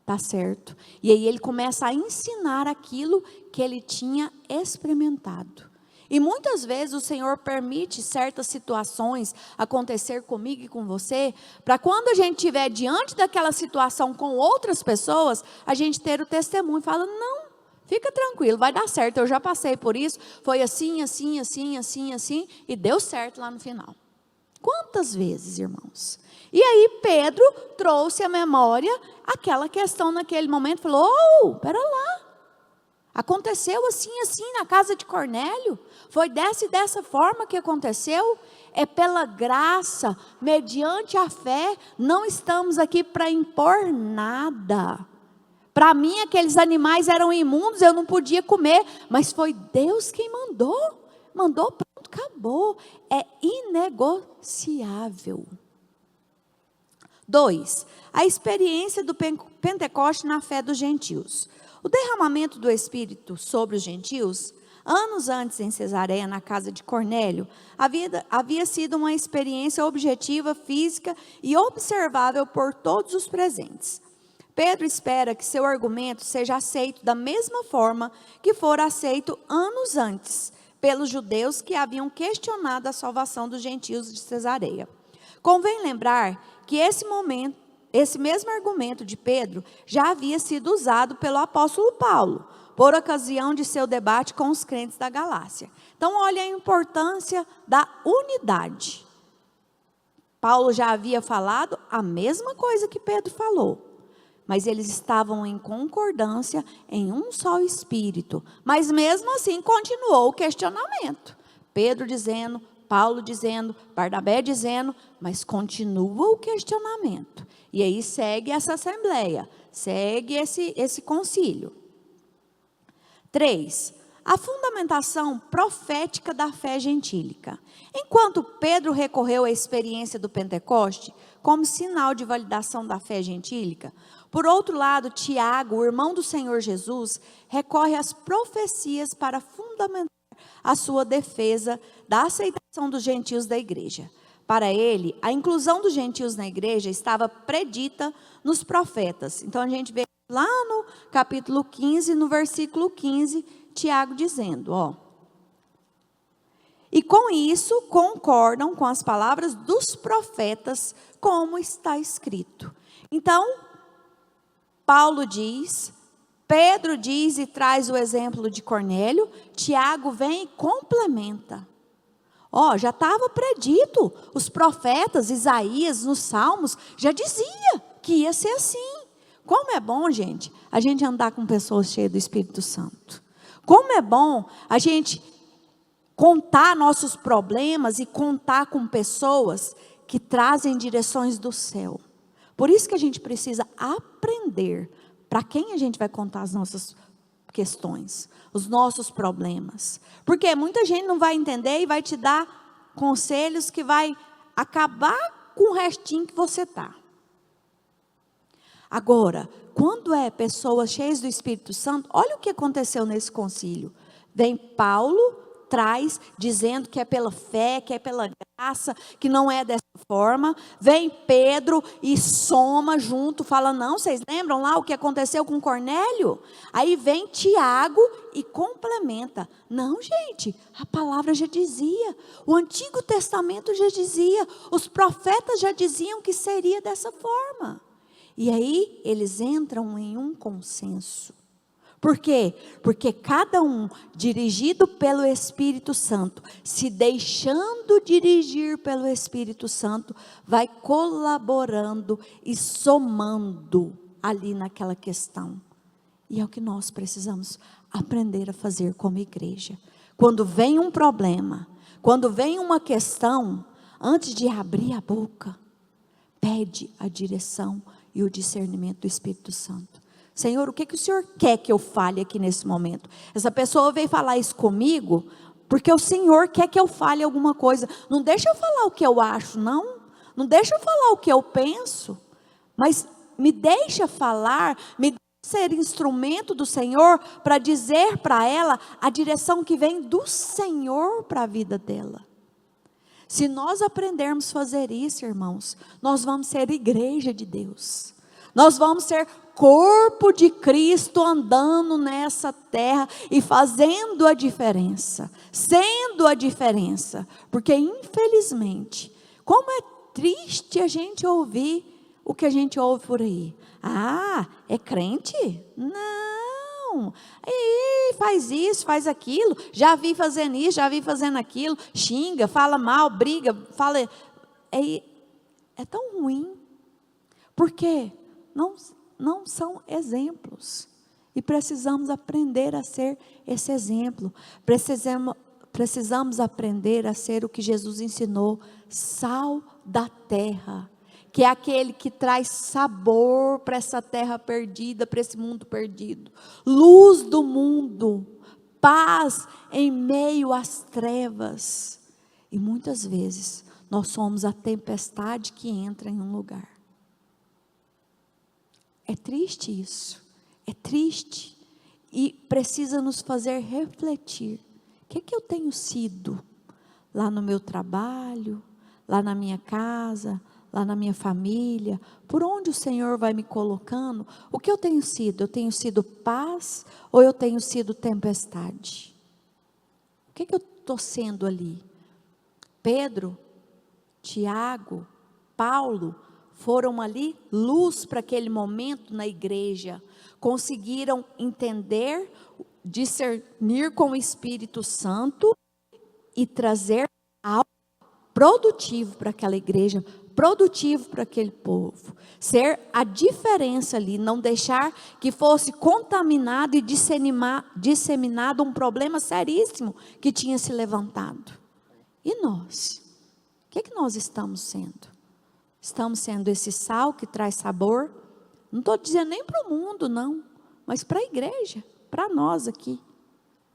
tá certo. E aí ele começa a ensinar aquilo que ele tinha experimentado. E muitas vezes o Senhor permite certas situações acontecer comigo e com você, para quando a gente estiver diante daquela situação com outras pessoas, a gente ter o testemunho e fala, não, fica tranquilo, vai dar certo, eu já passei por isso, foi assim, assim, assim, assim, assim, e deu certo lá no final. Quantas vezes, irmãos? E aí Pedro trouxe à memória aquela questão naquele momento, falou, pera lá. Aconteceu assim, assim na casa de Cornélio? Foi dessa e dessa forma que aconteceu? É pela graça, mediante a fé, não estamos aqui para impor nada. Para mim aqueles animais eram imundos, eu não podia comer, mas foi Deus quem mandou. Mandou, pronto, acabou. É inegociável. 2. A experiência do Pentecoste na fé dos gentios. O derramamento do Espírito sobre os gentios, anos antes em Cesareia, na casa de Cornélio, havia sido uma experiência objetiva, física e observável por todos os presentes. Pedro espera que seu argumento seja aceito da mesma forma que fora aceito anos antes, pelos judeus que haviam questionado a salvação dos gentios de Cesareia. Convém lembrar que esse mesmo argumento de Pedro já havia sido usado pelo apóstolo Paulo, por ocasião de seu debate com os crentes da Galácia. Então, olha a importância da unidade. Paulo já havia falado a mesma coisa que Pedro falou, mas eles estavam em concordância em um só espírito. Mas mesmo assim continuou o questionamento. Pedro dizendo, Paulo dizendo, Barnabé dizendo, mas continua o questionamento. E aí segue essa assembleia, segue esse concílio. 3. A fundamentação profética da fé gentílica. Enquanto Pedro recorreu à experiência do Pentecoste como sinal de validação da fé gentílica, por outro lado, Tiago, o irmão do Senhor Jesus, recorre às profecias para fundamentar a sua defesa da aceitação dos gentios da igreja. Para ele, a inclusão dos gentios na igreja estava predita nos profetas. Então a gente vê lá no capítulo 15, no versículo 15, Tiago dizendo, e com isso concordam com as palavras dos profetas, como está escrito. Então, Paulo diz, Pedro diz e traz o exemplo de Cornélio, Tiago vem e complementa. Já estava predito, os profetas, Isaías, nos Salmos, já dizia que ia ser assim. Como é bom, gente, a gente andar com pessoas cheias do Espírito Santo. Como é bom a gente contar nossos problemas e contar com pessoas que trazem direções do céu. Por isso que a gente precisa aprender para quem a gente vai contar as nossas questões, os nossos problemas. Porque muita gente não vai entender e vai te dar conselhos que vai acabar com o restinho que você está. Agora, quando é pessoas cheias do Espírito Santo, olha o que aconteceu nesse concílio. Vem Paulo, traz, dizendo que é pela fé, que é pela graça, que não é dessa forma. Vem Pedro e soma junto, fala, não, vocês lembram lá o que aconteceu com Cornélio? Aí vem Tiago e complementa. Não, gente, a palavra já dizia, o Antigo Testamento já dizia, os profetas já diziam que seria dessa forma. E aí eles entram em um consenso. Por quê? Porque cada um, dirigido pelo Espírito Santo, se deixando dirigir pelo Espírito Santo, vai colaborando e somando ali naquela questão. E é o que nós precisamos aprender a fazer como igreja. Quando vem um problema, quando vem uma questão, antes de abrir a boca, pede a direção e o discernimento do Espírito Santo. Senhor, o que o Senhor quer que eu fale aqui nesse momento? Essa pessoa veio falar isso comigo, porque o Senhor quer que eu fale alguma coisa. Não deixa eu falar o que eu acho, não. Não deixa eu falar o que eu penso. Mas me deixa falar, me deixa ser instrumento do Senhor para dizer para ela a direção que vem do Senhor para a vida dela. Se nós aprendermos a fazer isso, irmãos, nós vamos ser igreja de Deus. Nós vamos ser corpo de Cristo andando nessa terra e fazendo a diferença, sendo a diferença. Porque infelizmente, como é triste a gente ouvir o que a gente ouve por aí. Ah, é crente? Não. E faz isso, faz aquilo. Já vi fazendo isso, já vi fazendo aquilo. Xinga, fala mal, briga, fala. É tão ruim. Porque não são exemplos. E precisamos aprender a ser esse exemplo. Precisamos aprender a ser o que Jesus ensinou, sal da terra, que é aquele que traz sabor para essa terra perdida, para esse mundo perdido, luz do mundo, paz em meio às trevas. E muitas vezes nós somos a tempestade que entra em um lugar. É triste isso, é triste, e precisa nos fazer refletir. O que eu tenho sido lá no meu trabalho, lá na minha casa, lá na minha família? Por onde o Senhor vai me colocando? O que eu tenho sido? Eu tenho sido paz ou eu tenho sido tempestade? O que eu estou sendo ali? Pedro, Tiago, Paulo foram ali luz para aquele momento na igreja, conseguiram entender, discernir com o Espírito Santo e trazer algo produtivo para aquela igreja, produtivo para aquele povo, ser a diferença ali, não deixar que fosse contaminado e disseminado um problema seríssimo que tinha se levantado. E nós? O que nós estamos sendo? Estamos sendo esse sal que traz sabor? Não estou dizendo nem para o mundo, não, mas para a igreja, para nós aqui,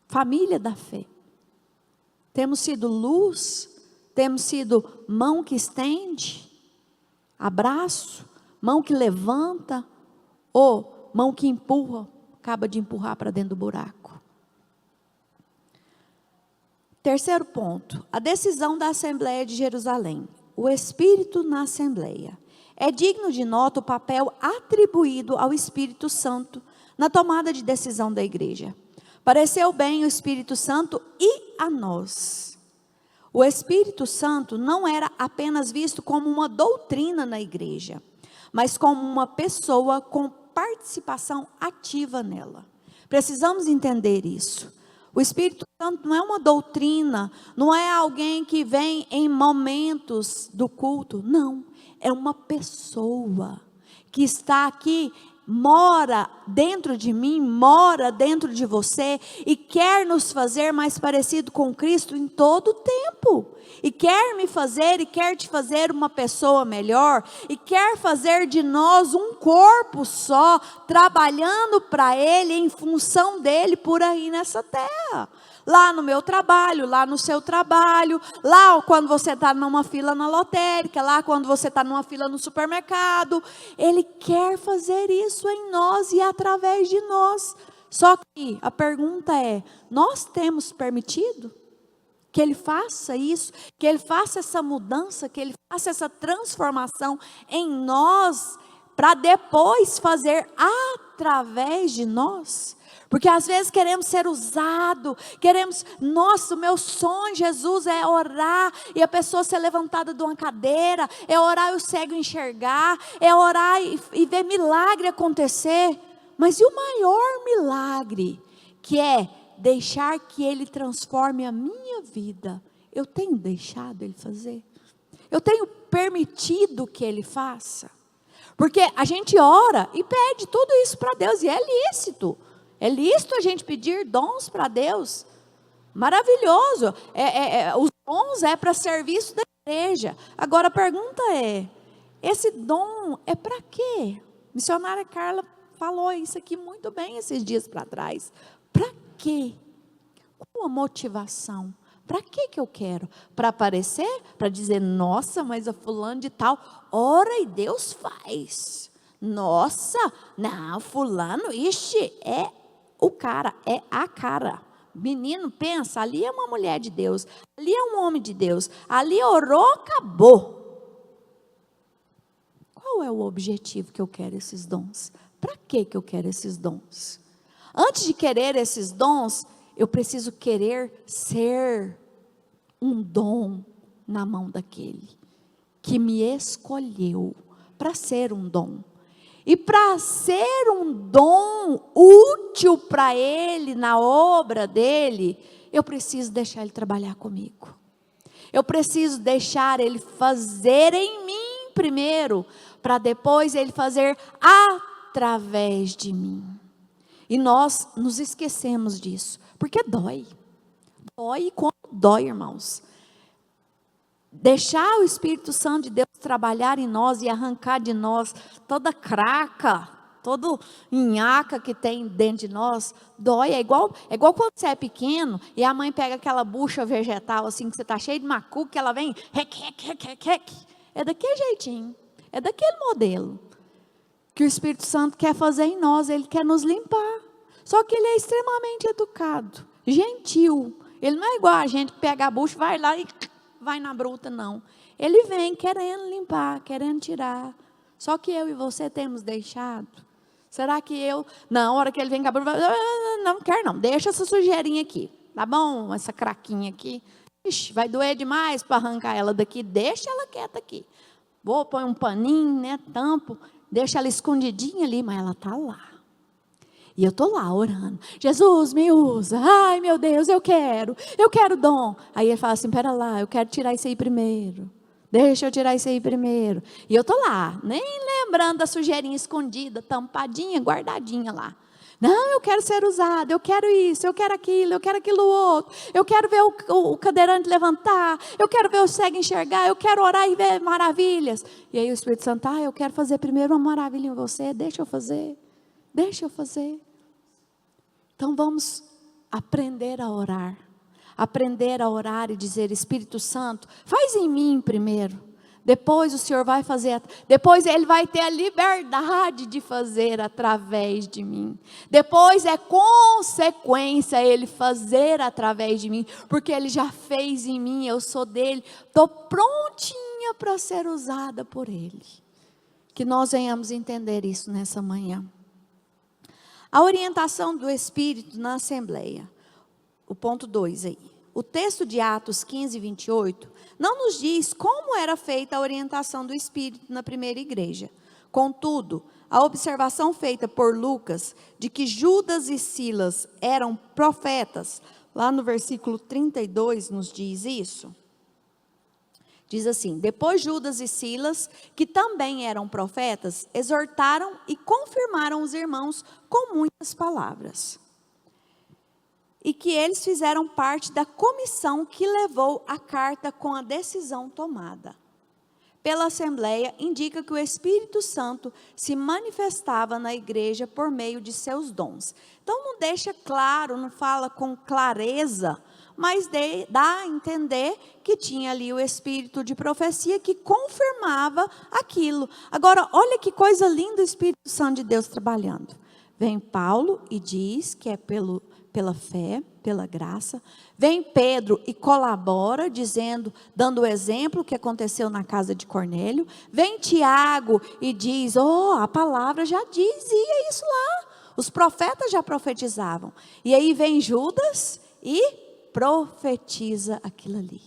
família da fé. Temos sido luz, temos sido mão que estende, abraço, mão que levanta, ou mão que empurra, acaba de empurrar para dentro do buraco. Terceiro ponto, a decisão da Assembleia de Jerusalém. O Espírito na Assembleia. É digno de nota o papel atribuído ao Espírito Santo na tomada de decisão da igreja. Pareceu bem o Espírito Santo e a nós. O Espírito Santo não era apenas visto como uma doutrina na igreja, mas como uma pessoa com participação ativa nela. Precisamos entender isso. O Espírito Santo não é uma doutrina, não é alguém que vem em momentos do culto, não. É uma pessoa que está aqui, mora dentro de mim, mora dentro de você e quer nos fazer mais parecido com Cristo em todo o tempo. E quer me fazer e quer te fazer uma pessoa melhor e quer fazer de nós um corpo só, trabalhando para Ele, em função dEle por aí nessa terra. Lá no meu trabalho, lá no seu trabalho, lá quando você está numa fila na lotérica, lá quando você está numa fila no supermercado. Ele quer fazer isso em nós e através de nós. Só que a pergunta é, nós temos permitido que Ele faça isso, que Ele faça essa mudança, que Ele faça essa transformação em nós, para depois fazer através de nós? Porque às vezes queremos ser usados, nossa, o meu sonho, Jesus, é orar e a pessoa ser levantada de uma cadeira, é orar e o cego enxergar, é orar e ver milagre acontecer. Mas e o maior milagre, que é deixar que Ele transforme a minha vida? Eu tenho deixado Ele fazer? Eu tenho permitido que Ele faça? Porque a gente ora e pede tudo isso para Deus, e é lícito. É lícito a gente pedir dons para Deus. Maravilhoso. Os dons é para serviço da igreja. Agora a pergunta é, esse dom é para quê? A missionária Carla falou isso aqui muito bem esses dias para trás. Para quê? Qual a motivação? Para que eu quero? Para aparecer? Para dizer, nossa, mas a fulano de tal ora e Deus faz. Nossa, não, fulano, ixi, é o cara, é a cara. Menino, pensa, ali é uma mulher de Deus, ali é um homem de Deus, ali orou, acabou. Qual é o objetivo que eu quero esses dons? Para que eu quero esses dons? Antes de querer esses dons, eu preciso querer ser um dom na mão daquele que me escolheu para ser um dom. E para ser um dom útil para Ele, na obra dEle, eu preciso deixar Ele trabalhar comigo. Eu preciso deixar Ele fazer em mim primeiro, para depois Ele fazer através de mim. E nós nos esquecemos disso, porque dói. Dói, e quando dói, irmãos. Deixar o Espírito Santo de Deus trabalhar em nós e arrancar de nós toda craca, todo nhaca que tem dentro de nós, dói. É igual quando você é pequeno e a mãe pega aquela bucha vegetal assim, que você está cheio de macuco, que ela vem, é daquele jeitinho, é daquele modelo que o Espírito Santo quer fazer em nós. Ele quer nos limpar, só que Ele é extremamente educado, gentil. Ele não é igual a gente que pega a bucha, vai lá e vai na bruta, não. Ele vem querendo limpar, querendo tirar. Só que eu e você temos deixado. Será que na hora que ele vem com a bruta, não quero não, deixa essa sujeirinha aqui, tá bom? Essa craquinha aqui, ixi, vai doer demais para arrancar ela daqui, deixa ela quieta aqui. Vou pôr um paninho, né, tampo, deixa ela escondidinha ali, mas ela está lá. E eu estou lá orando, Jesus me usa, ai meu Deus, eu quero dom. Aí ele fala assim, pera lá, eu quero tirar isso aí primeiro, deixa eu tirar isso aí primeiro. E eu estou lá, nem lembrando da sujeirinha escondida, tampadinha, guardadinha lá. Não, eu quero ser usado, eu quero isso, eu quero aquilo outro, eu quero ver o cadeirante levantar, eu quero ver o cego enxergar, eu quero orar e ver maravilhas. E aí o Espírito Santo, eu quero fazer primeiro uma maravilha em você, deixa eu fazer. Então vamos aprender a orar e dizer, Espírito Santo, faz em mim primeiro, depois o Senhor vai fazer, depois Ele vai ter a liberdade de fazer através de mim, depois é consequência Ele fazer através de mim, porque Ele já fez em mim, eu sou dEle, estou prontinha para ser usada por Ele. Que nós venhamos entender isso nessa manhã. A orientação do Espírito na Assembleia. O ponto 2 aí. O texto de Atos 15, 28, não nos diz como era feita a orientação do Espírito na primeira igreja. Contudo, a observação feita por Lucas, de que Judas e Silas eram profetas, lá no versículo 32 nos diz isso. Diz assim, depois Judas e Silas, que também eram profetas, exortaram e confirmaram os irmãos com muitas palavras. E que eles fizeram parte da comissão que levou a carta com a decisão tomada. Pela Assembleia, indica que o Espírito Santo se manifestava na igreja por meio de seus dons. Então não deixa claro, não fala com clareza, mas dá a entender que tinha ali o espírito de profecia que confirmava aquilo. Agora, olha que coisa linda o Espírito Santo de Deus trabalhando. Vem Paulo e diz que é pela fé, pela graça. Vem Pedro e colabora, dando o exemplo que aconteceu na casa de Cornélio. Vem Tiago e diz, a palavra já dizia isso lá. Os profetas já profetizavam. E aí vem Judas e profetiza aquilo ali.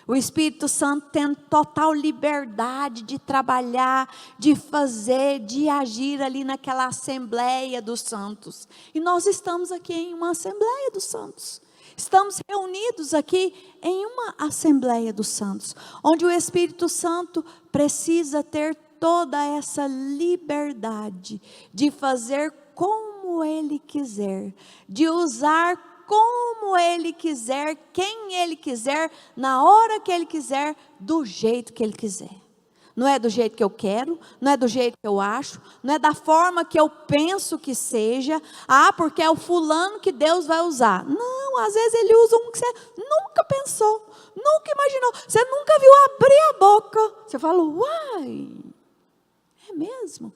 O Espírito Santo tem total liberdade de trabalhar, de fazer, de agir ali naquela Assembleia dos Santos. E nós estamos aqui em uma Assembleia dos Santos. Estamos reunidos aqui em uma Assembleia dos Santos, onde o Espírito Santo precisa ter toda essa liberdade de fazer como Ele quiser, de usar como Ele quiser, quem Ele quiser, na hora que Ele quiser, do jeito que Ele quiser. Não é do jeito que eu quero, não é do jeito que eu acho, não é da forma que eu penso que seja. Porque é o fulano que Deus vai usar. Não, às vezes Ele usa um que você nunca pensou, nunca imaginou, você nunca viu abrir a boca. Você fala, uai, é mesmo?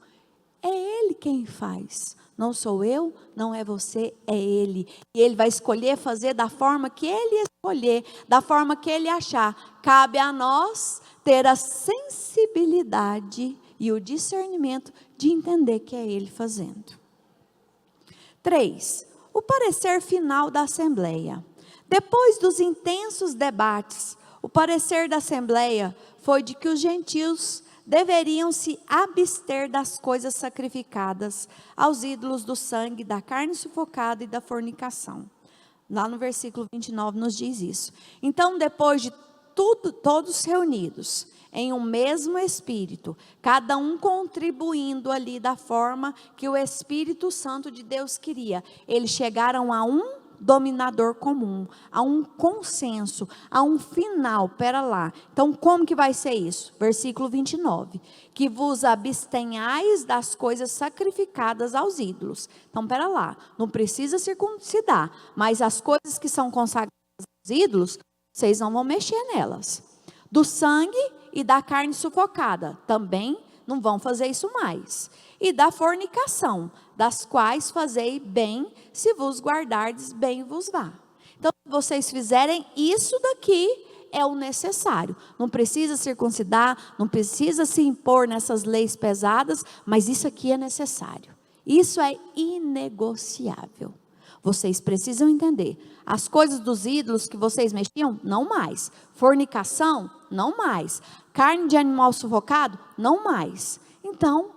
É Ele quem faz. Não sou eu, não é você, é Ele. E Ele vai escolher fazer da forma que Ele escolher, da forma que Ele achar. Cabe a nós ter a sensibilidade e o discernimento de entender que é Ele fazendo. 3. O parecer final da Assembleia. Depois dos intensos debates, o parecer da Assembleia foi de que os gentios deveriam se abster das coisas sacrificadas aos ídolos do sangue, da carne sufocada e da fornicação. Lá no versículo 29 nos diz isso. Então, depois de todos reunidos em um mesmo Espírito, cada um contribuindo ali da forma que o Espírito Santo de Deus queria, eles chegaram a um dominador comum, a um consenso, a um final. Pera lá, então como que vai ser isso? Versículo 29, que vos abstenhais das coisas sacrificadas aos ídolos. Então pera lá, não precisa circuncidar, mas as coisas que são consagradas aos ídolos, vocês não vão mexer nelas. Do sangue e da carne sufocada, também não vão fazer isso mais. E da fornicação, das quais fazei bem, se vos guardardes, bem vos vá. Então, se vocês fizerem isso daqui, é o necessário. Não precisa circuncidar, não precisa se impor nessas leis pesadas, mas isso aqui é necessário. Isso é inegociável. Vocês precisam entender. As coisas dos ídolos que vocês mexiam, não mais. Fornicação, não mais. Carne de animal sufocado, não mais. Então,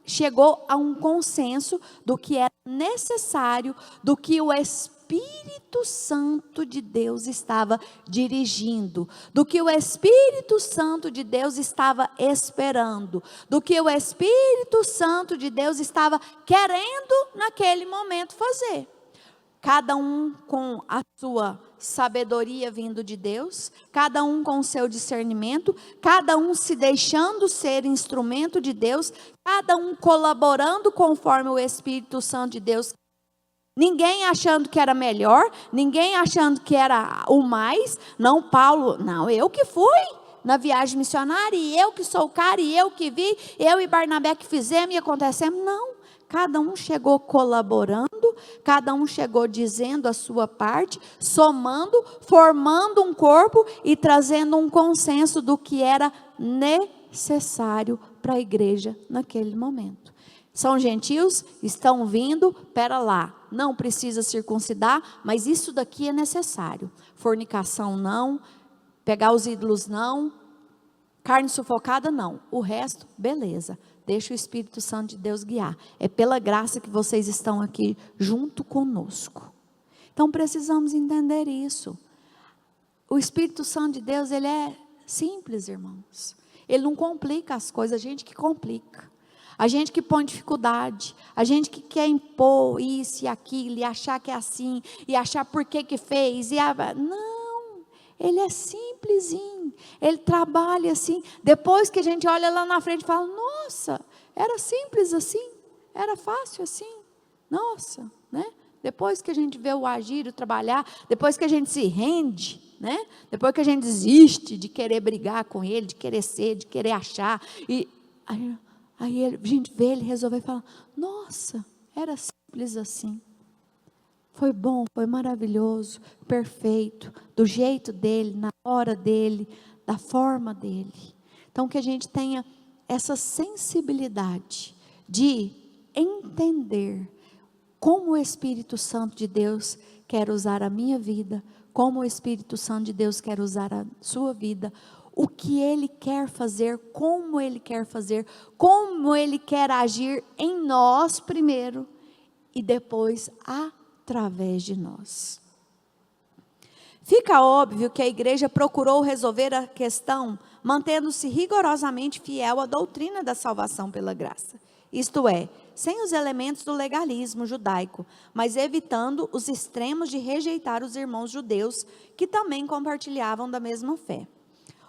chegou a um consenso do que era necessário, do que o Espírito Santo de Deus estava dirigindo, do que o Espírito Santo de Deus estava esperando, do que o Espírito Santo de Deus estava querendo naquele momento fazer. Cada um com a sua sabedoria vindo de Deus, cada um com o seu discernimento, cada um se deixando ser instrumento de Deus, cada um colaborando conforme o Espírito Santo de Deus. Ninguém achando que era melhor, ninguém achando que era o mais. Não, Paulo, não, eu que fui na viagem missionária, e eu que sou o cara, e eu que vi, eu e Barnabé que fizemos e acontecemos. Não. Cada um chegou colaborando, cada um chegou dizendo a sua parte, somando, formando um corpo e trazendo um consenso do que era necessário para a igreja naquele momento. São gentios, estão vindo, pera lá, não precisa circuncidar, mas isso daqui é necessário. Fornicação não, pegar os ídolos não, carne sufocada não, o resto, beleza. Deixa o Espírito Santo de Deus guiar. É pela graça que vocês estão aqui junto conosco. Então precisamos entender isso. O Espírito Santo de Deus, ele é simples, irmãos. Ele não complica as coisas, a gente que complica. A gente que põe dificuldade, a gente que quer impor isso e aquilo, e achar que é assim, e achar por que fez. Não, ele é simplesinho, ele trabalha assim. Depois que a gente olha lá na frente e fala, nossa, era simples assim, era fácil assim, nossa, né? Depois que a gente vê o agir, o trabalhar, depois que a gente se rende, né? Depois que a gente desiste de querer brigar com ele, de querer ser, de querer achar, e aí a gente vê ele resolver e fala, nossa, era simples assim. Foi bom, foi maravilhoso, perfeito, do jeito dele, na hora dele, da forma dele. Então que a gente tenha essa sensibilidade de entender como o Espírito Santo de Deus quer usar a minha vida, como o Espírito Santo de Deus quer usar a sua vida, o que Ele quer fazer, como Ele quer fazer, como Ele quer agir em nós primeiro e depois através de nós. Fica óbvio que a igreja procurou resolver a questão mantendo-se rigorosamente fiel à doutrina da salvação pela graça. Isto é, sem os elementos do legalismo judaico, mas evitando os extremos de rejeitar os irmãos judeus que também compartilhavam da mesma fé.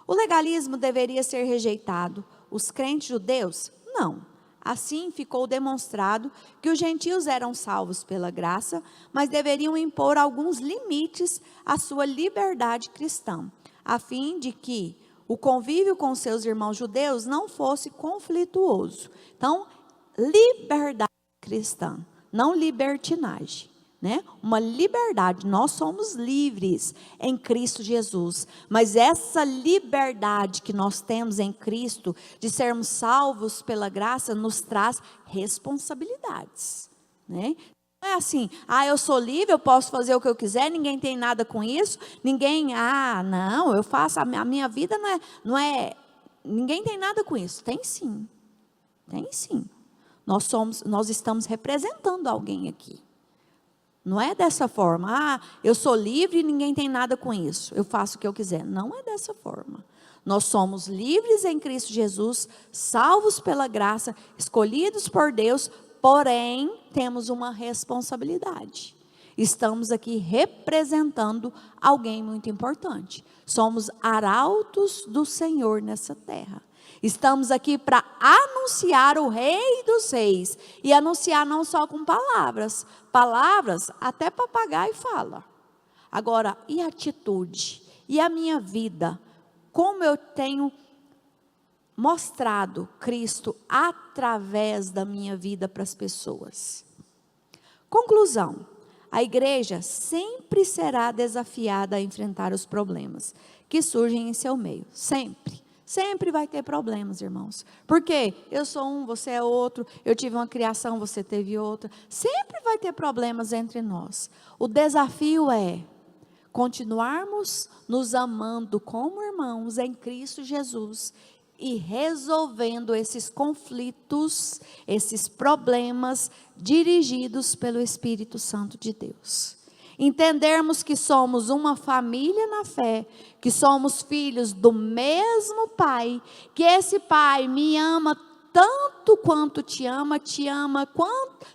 O legalismo deveria ser rejeitado, os crentes judeus, não. Assim ficou demonstrado que os gentios eram salvos pela graça, mas deveriam impor alguns limites à sua liberdade cristã, a fim de que o convívio com seus irmãos judeus não fosse conflituoso. Então, liberdade cristã, não libertinagem, né? Uma liberdade. Nós somos livres em Cristo Jesus, mas essa liberdade que nós temos em Cristo, de sermos salvos pela graça, nos traz responsabilidades, né? Não é assim, eu sou livre, eu posso fazer o que eu quiser, ninguém tem nada com isso, não, eu faço, a minha vida não é, ninguém tem nada com isso. Tem sim, tem sim. Nós estamos representando alguém aqui. Não é dessa forma, eu sou livre e ninguém tem nada com isso, eu faço o que eu quiser. Não é dessa forma. Nós somos livres em Cristo Jesus, salvos pela graça, escolhidos por Deus, porém, temos uma responsabilidade. Estamos aqui representando alguém muito importante. Somos arautos do Senhor nessa terra. Estamos aqui para anunciar o Rei dos Reis. E anunciar não só com palavras. Palavras até papagaio fala. Agora, e a atitude? E a minha vida? Como eu tenho mostrado Cristo através da minha vida para as pessoas? Conclusão: a igreja sempre será desafiada a enfrentar os problemas que surgem em seu meio. Sempre. Sempre vai ter problemas, irmãos. Porque eu sou um, você é outro, eu tive uma criação, você teve outra. Sempre vai ter problemas entre nós. O desafio é continuarmos nos amando como irmãos em Cristo Jesus e resolvendo esses conflitos, esses problemas dirigidos pelo Espírito Santo de Deus. Entendermos que somos uma família na fé, que somos filhos do mesmo Pai, que esse Pai me ama tanto quanto te ama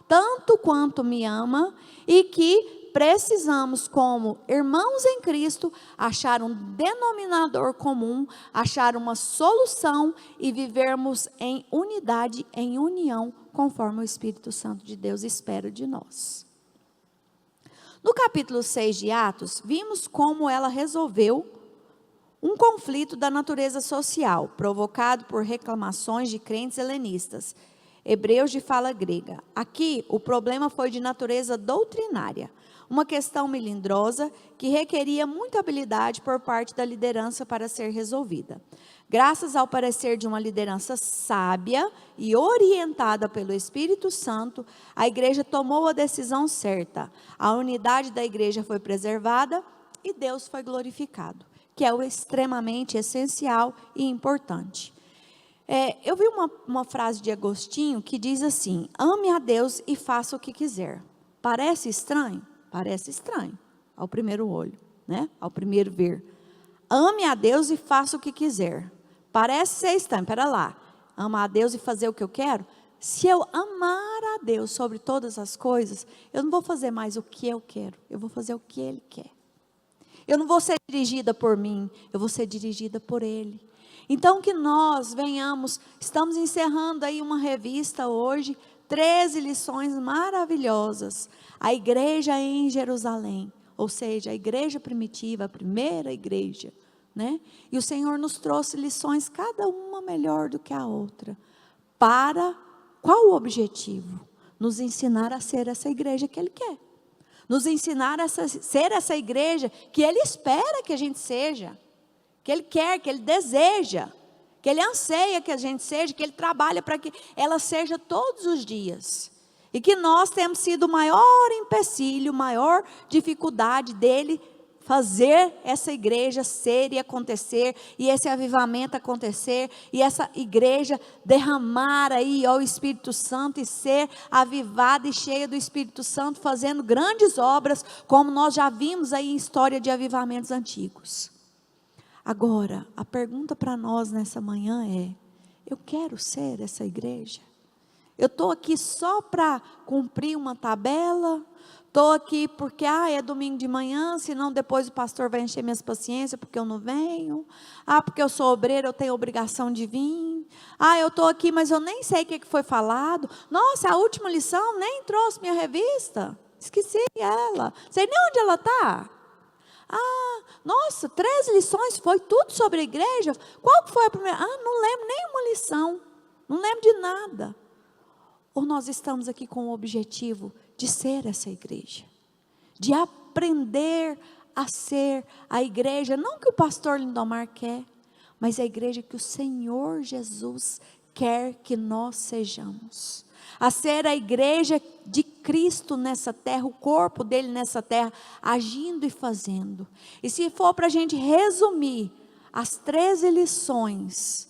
tanto quanto me ama, e que precisamos, como irmãos em Cristo, achar um denominador comum, achar uma solução e vivermos em unidade, em união, conforme o Espírito Santo de Deus espera de nós. No capítulo 6 de Atos, vimos como ela resolveu um conflito da natureza social, provocado por reclamações de crentes helenistas, hebreus de fala grega. Aqui, o problema foi de natureza doutrinária, uma questão melindrosa que requeria muita habilidade por parte da liderança para ser resolvida. Graças ao parecer de uma liderança sábia e orientada pelo Espírito Santo, a igreja tomou a decisão certa. A unidade da igreja foi preservada e Deus foi glorificado, que é o extremamente essencial e importante. Eu vi uma frase de Agostinho que diz assim: ame a Deus e faça o que quiser. Parece estranho? Parece estranho, ao primeiro olho, né? Ao primeiro ver. Ame a Deus e faça o que quiser. Parece ser estranho, pera lá. Amar a Deus e fazer o que eu quero? Se eu amar a Deus sobre todas as coisas, eu não vou fazer mais o que eu quero, eu vou fazer o que Ele quer. Eu não vou ser dirigida por mim, eu vou ser dirigida por Ele. Então que nós venhamos, estamos encerrando aí uma revista hoje, 13 lições maravilhosas. A igreja em Jerusalém, ou seja, a igreja primitiva, a primeira igreja, né? E o Senhor nos trouxe lições, cada uma melhor do que a outra. Para qual o objetivo? Nos ensinar a ser essa igreja que Ele quer. Nos ensinar a ser essa igreja que Ele espera que a gente seja. Que Ele quer, que Ele deseja. Que Ele anseia que a gente seja, que Ele trabalha para que ela seja todos os dias. E que nós temos sido o maior empecilho, maior dificuldade dele fazer essa igreja ser e acontecer, e esse avivamento acontecer, e essa igreja derramar aí o Espírito Santo e ser avivada e cheia do Espírito Santo, fazendo grandes obras, como nós já vimos aí em história de avivamentos antigos. Agora, a pergunta para nós nessa manhã é: eu quero ser essa igreja? Eu estou aqui só para cumprir uma tabela? Estou aqui porque é domingo de manhã, senão depois o pastor vai encher minhas paciências porque eu não venho. Porque eu sou obreira, eu tenho obrigação de vir. Eu estou aqui, mas eu nem sei o que foi falado. Nossa, a última lição nem trouxe minha revista. Esqueci ela. Sei nem onde ela está. Nossa, 13 lições, foi tudo sobre a igreja? Qual foi a primeira? Não lembro nenhuma lição. Não lembro de nada. Ou nós estamos aqui com o objetivo de ser essa igreja? de aprender a ser a igreja, não que o pastor Lindomar quer, mas a igreja que o Senhor Jesus quer que nós sejamos. A ser a igreja de Cristo nessa terra, o corpo dele nessa terra, agindo e fazendo. E se for para a gente resumir as 13 lições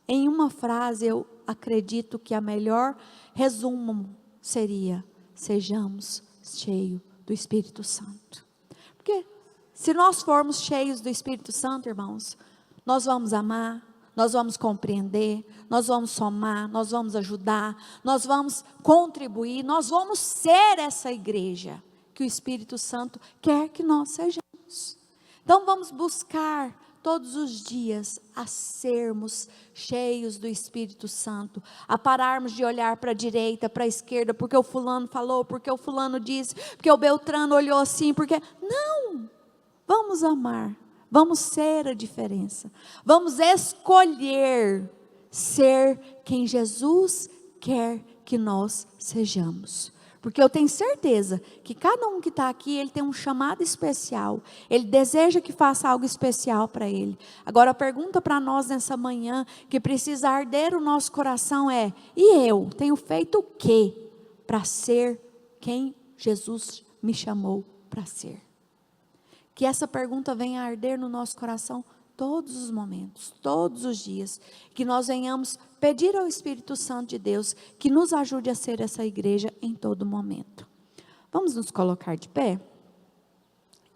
em uma frase, eu acredito que a melhor resumo seria: sejamos cheios do Espírito Santo. Porque se nós formos cheios do Espírito Santo, irmãos, nós vamos amar, nós vamos compreender, nós vamos somar, nós vamos ajudar, nós vamos contribuir, nós vamos ser essa igreja que o Espírito Santo quer que nós sejamos. Então vamos buscar todos os dias a sermos cheios do Espírito Santo, a pararmos de olhar para a direita, para a esquerda, porque o fulano falou, porque o fulano disse, porque o Beltrano olhou assim, porque... Não! Vamos amar, vamos ser a diferença, vamos escolher ser quem Jesus quer que nós sejamos. Porque eu tenho certeza que cada um que está aqui, ele tem um chamado especial. Ele deseja que faça algo especial para ele. Agora a pergunta para nós nessa manhã, que precisa arder o nosso coração é: e eu tenho feito o quê para ser quem Jesus me chamou para ser? Que essa pergunta venha a arder no nosso coração todos os momentos, todos os dias. Que nós venhamos pedir ao Espírito Santo de Deus que nos ajude a ser essa igreja em todo momento. Vamos nos colocar de pé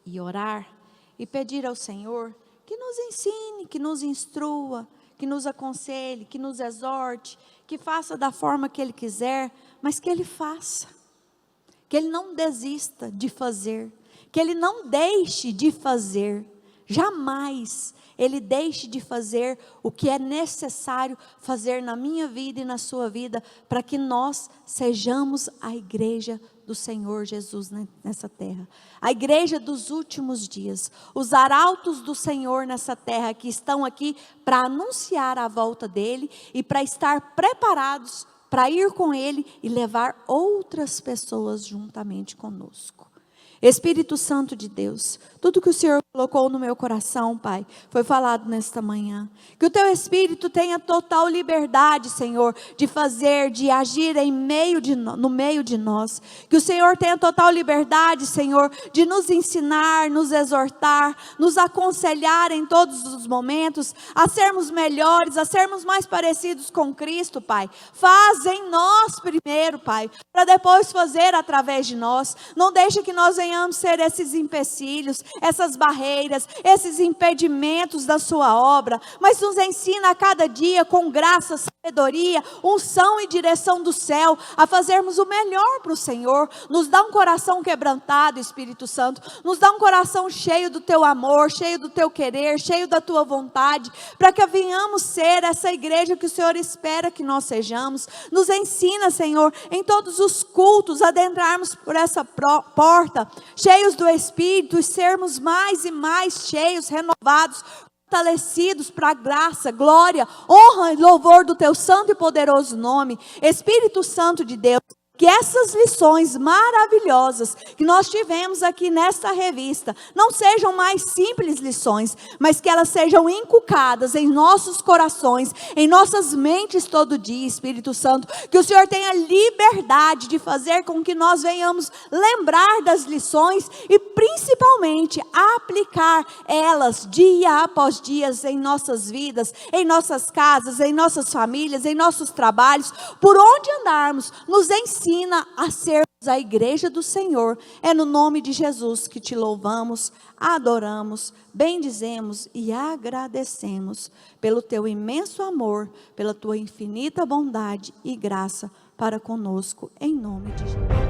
e orar e pedir ao Senhor que nos ensine, que nos instrua, que nos aconselhe, que nos exorte, que faça da forma que Ele quiser, mas que Ele faça, que Ele não desista de fazer, que Ele não deixe de fazer, jamais Ele deixe de fazer o que é necessário fazer na minha vida e na sua vida, para que nós sejamos a igreja do Senhor Jesus nessa terra, a igreja dos últimos dias, os arautos do Senhor nessa terra, que estão aqui para anunciar a volta dEle e para estar preparados para ir com Ele e levar outras pessoas juntamente conosco. Espírito Santo de Deus, tudo que o Senhor colocou no meu coração, Pai, foi falado nesta manhã. Que o Teu Espírito tenha total liberdade, Senhor, de fazer, de agir no meio de nós. Que o Senhor tenha total liberdade, Senhor, de nos ensinar, nos exortar, nos aconselhar em todos os momentos, a sermos melhores, a sermos mais parecidos com Cristo, Pai. Faz em nós primeiro, Pai, para depois fazer através de nós. Não deixe que nós venhamos ser esses empecilhos, essas barreiras, esses impedimentos da sua obra, mas nos ensina a cada dia com graça, sabedoria, unção e direção do céu, a fazermos o melhor para o Senhor. Nos dá um coração quebrantado, Espírito Santo, nos dá um coração cheio do Teu amor, cheio do Teu querer, cheio da Tua vontade, para que venhamos ser essa igreja que o Senhor espera que nós sejamos. Nos ensina, Senhor, em todos os cultos, adentrarmos por essa porta, cheios do Espírito, e sermos mais e mais cheios, renovados, fortalecidos para a graça, glória, honra e louvor do Teu santo e poderoso nome. Espírito Santo de Deus, que essas lições maravilhosas que nós tivemos aqui nesta revista não sejam mais simples lições, mas que elas sejam inculcadas em nossos corações, em nossas mentes todo dia, Espírito Santo. Que o Senhor tenha liberdade de fazer com que nós venhamos lembrar das lições e principalmente aplicar elas dia após dia em nossas vidas, em nossas casas, em nossas famílias, em nossos trabalhos, por onde andarmos. Nos ensina a sermos a igreja do Senhor. É no nome de Jesus que Te louvamos, adoramos, bendizemos e agradecemos pelo Teu imenso amor, pela Tua infinita bondade e graça para conosco, em nome de Jesus.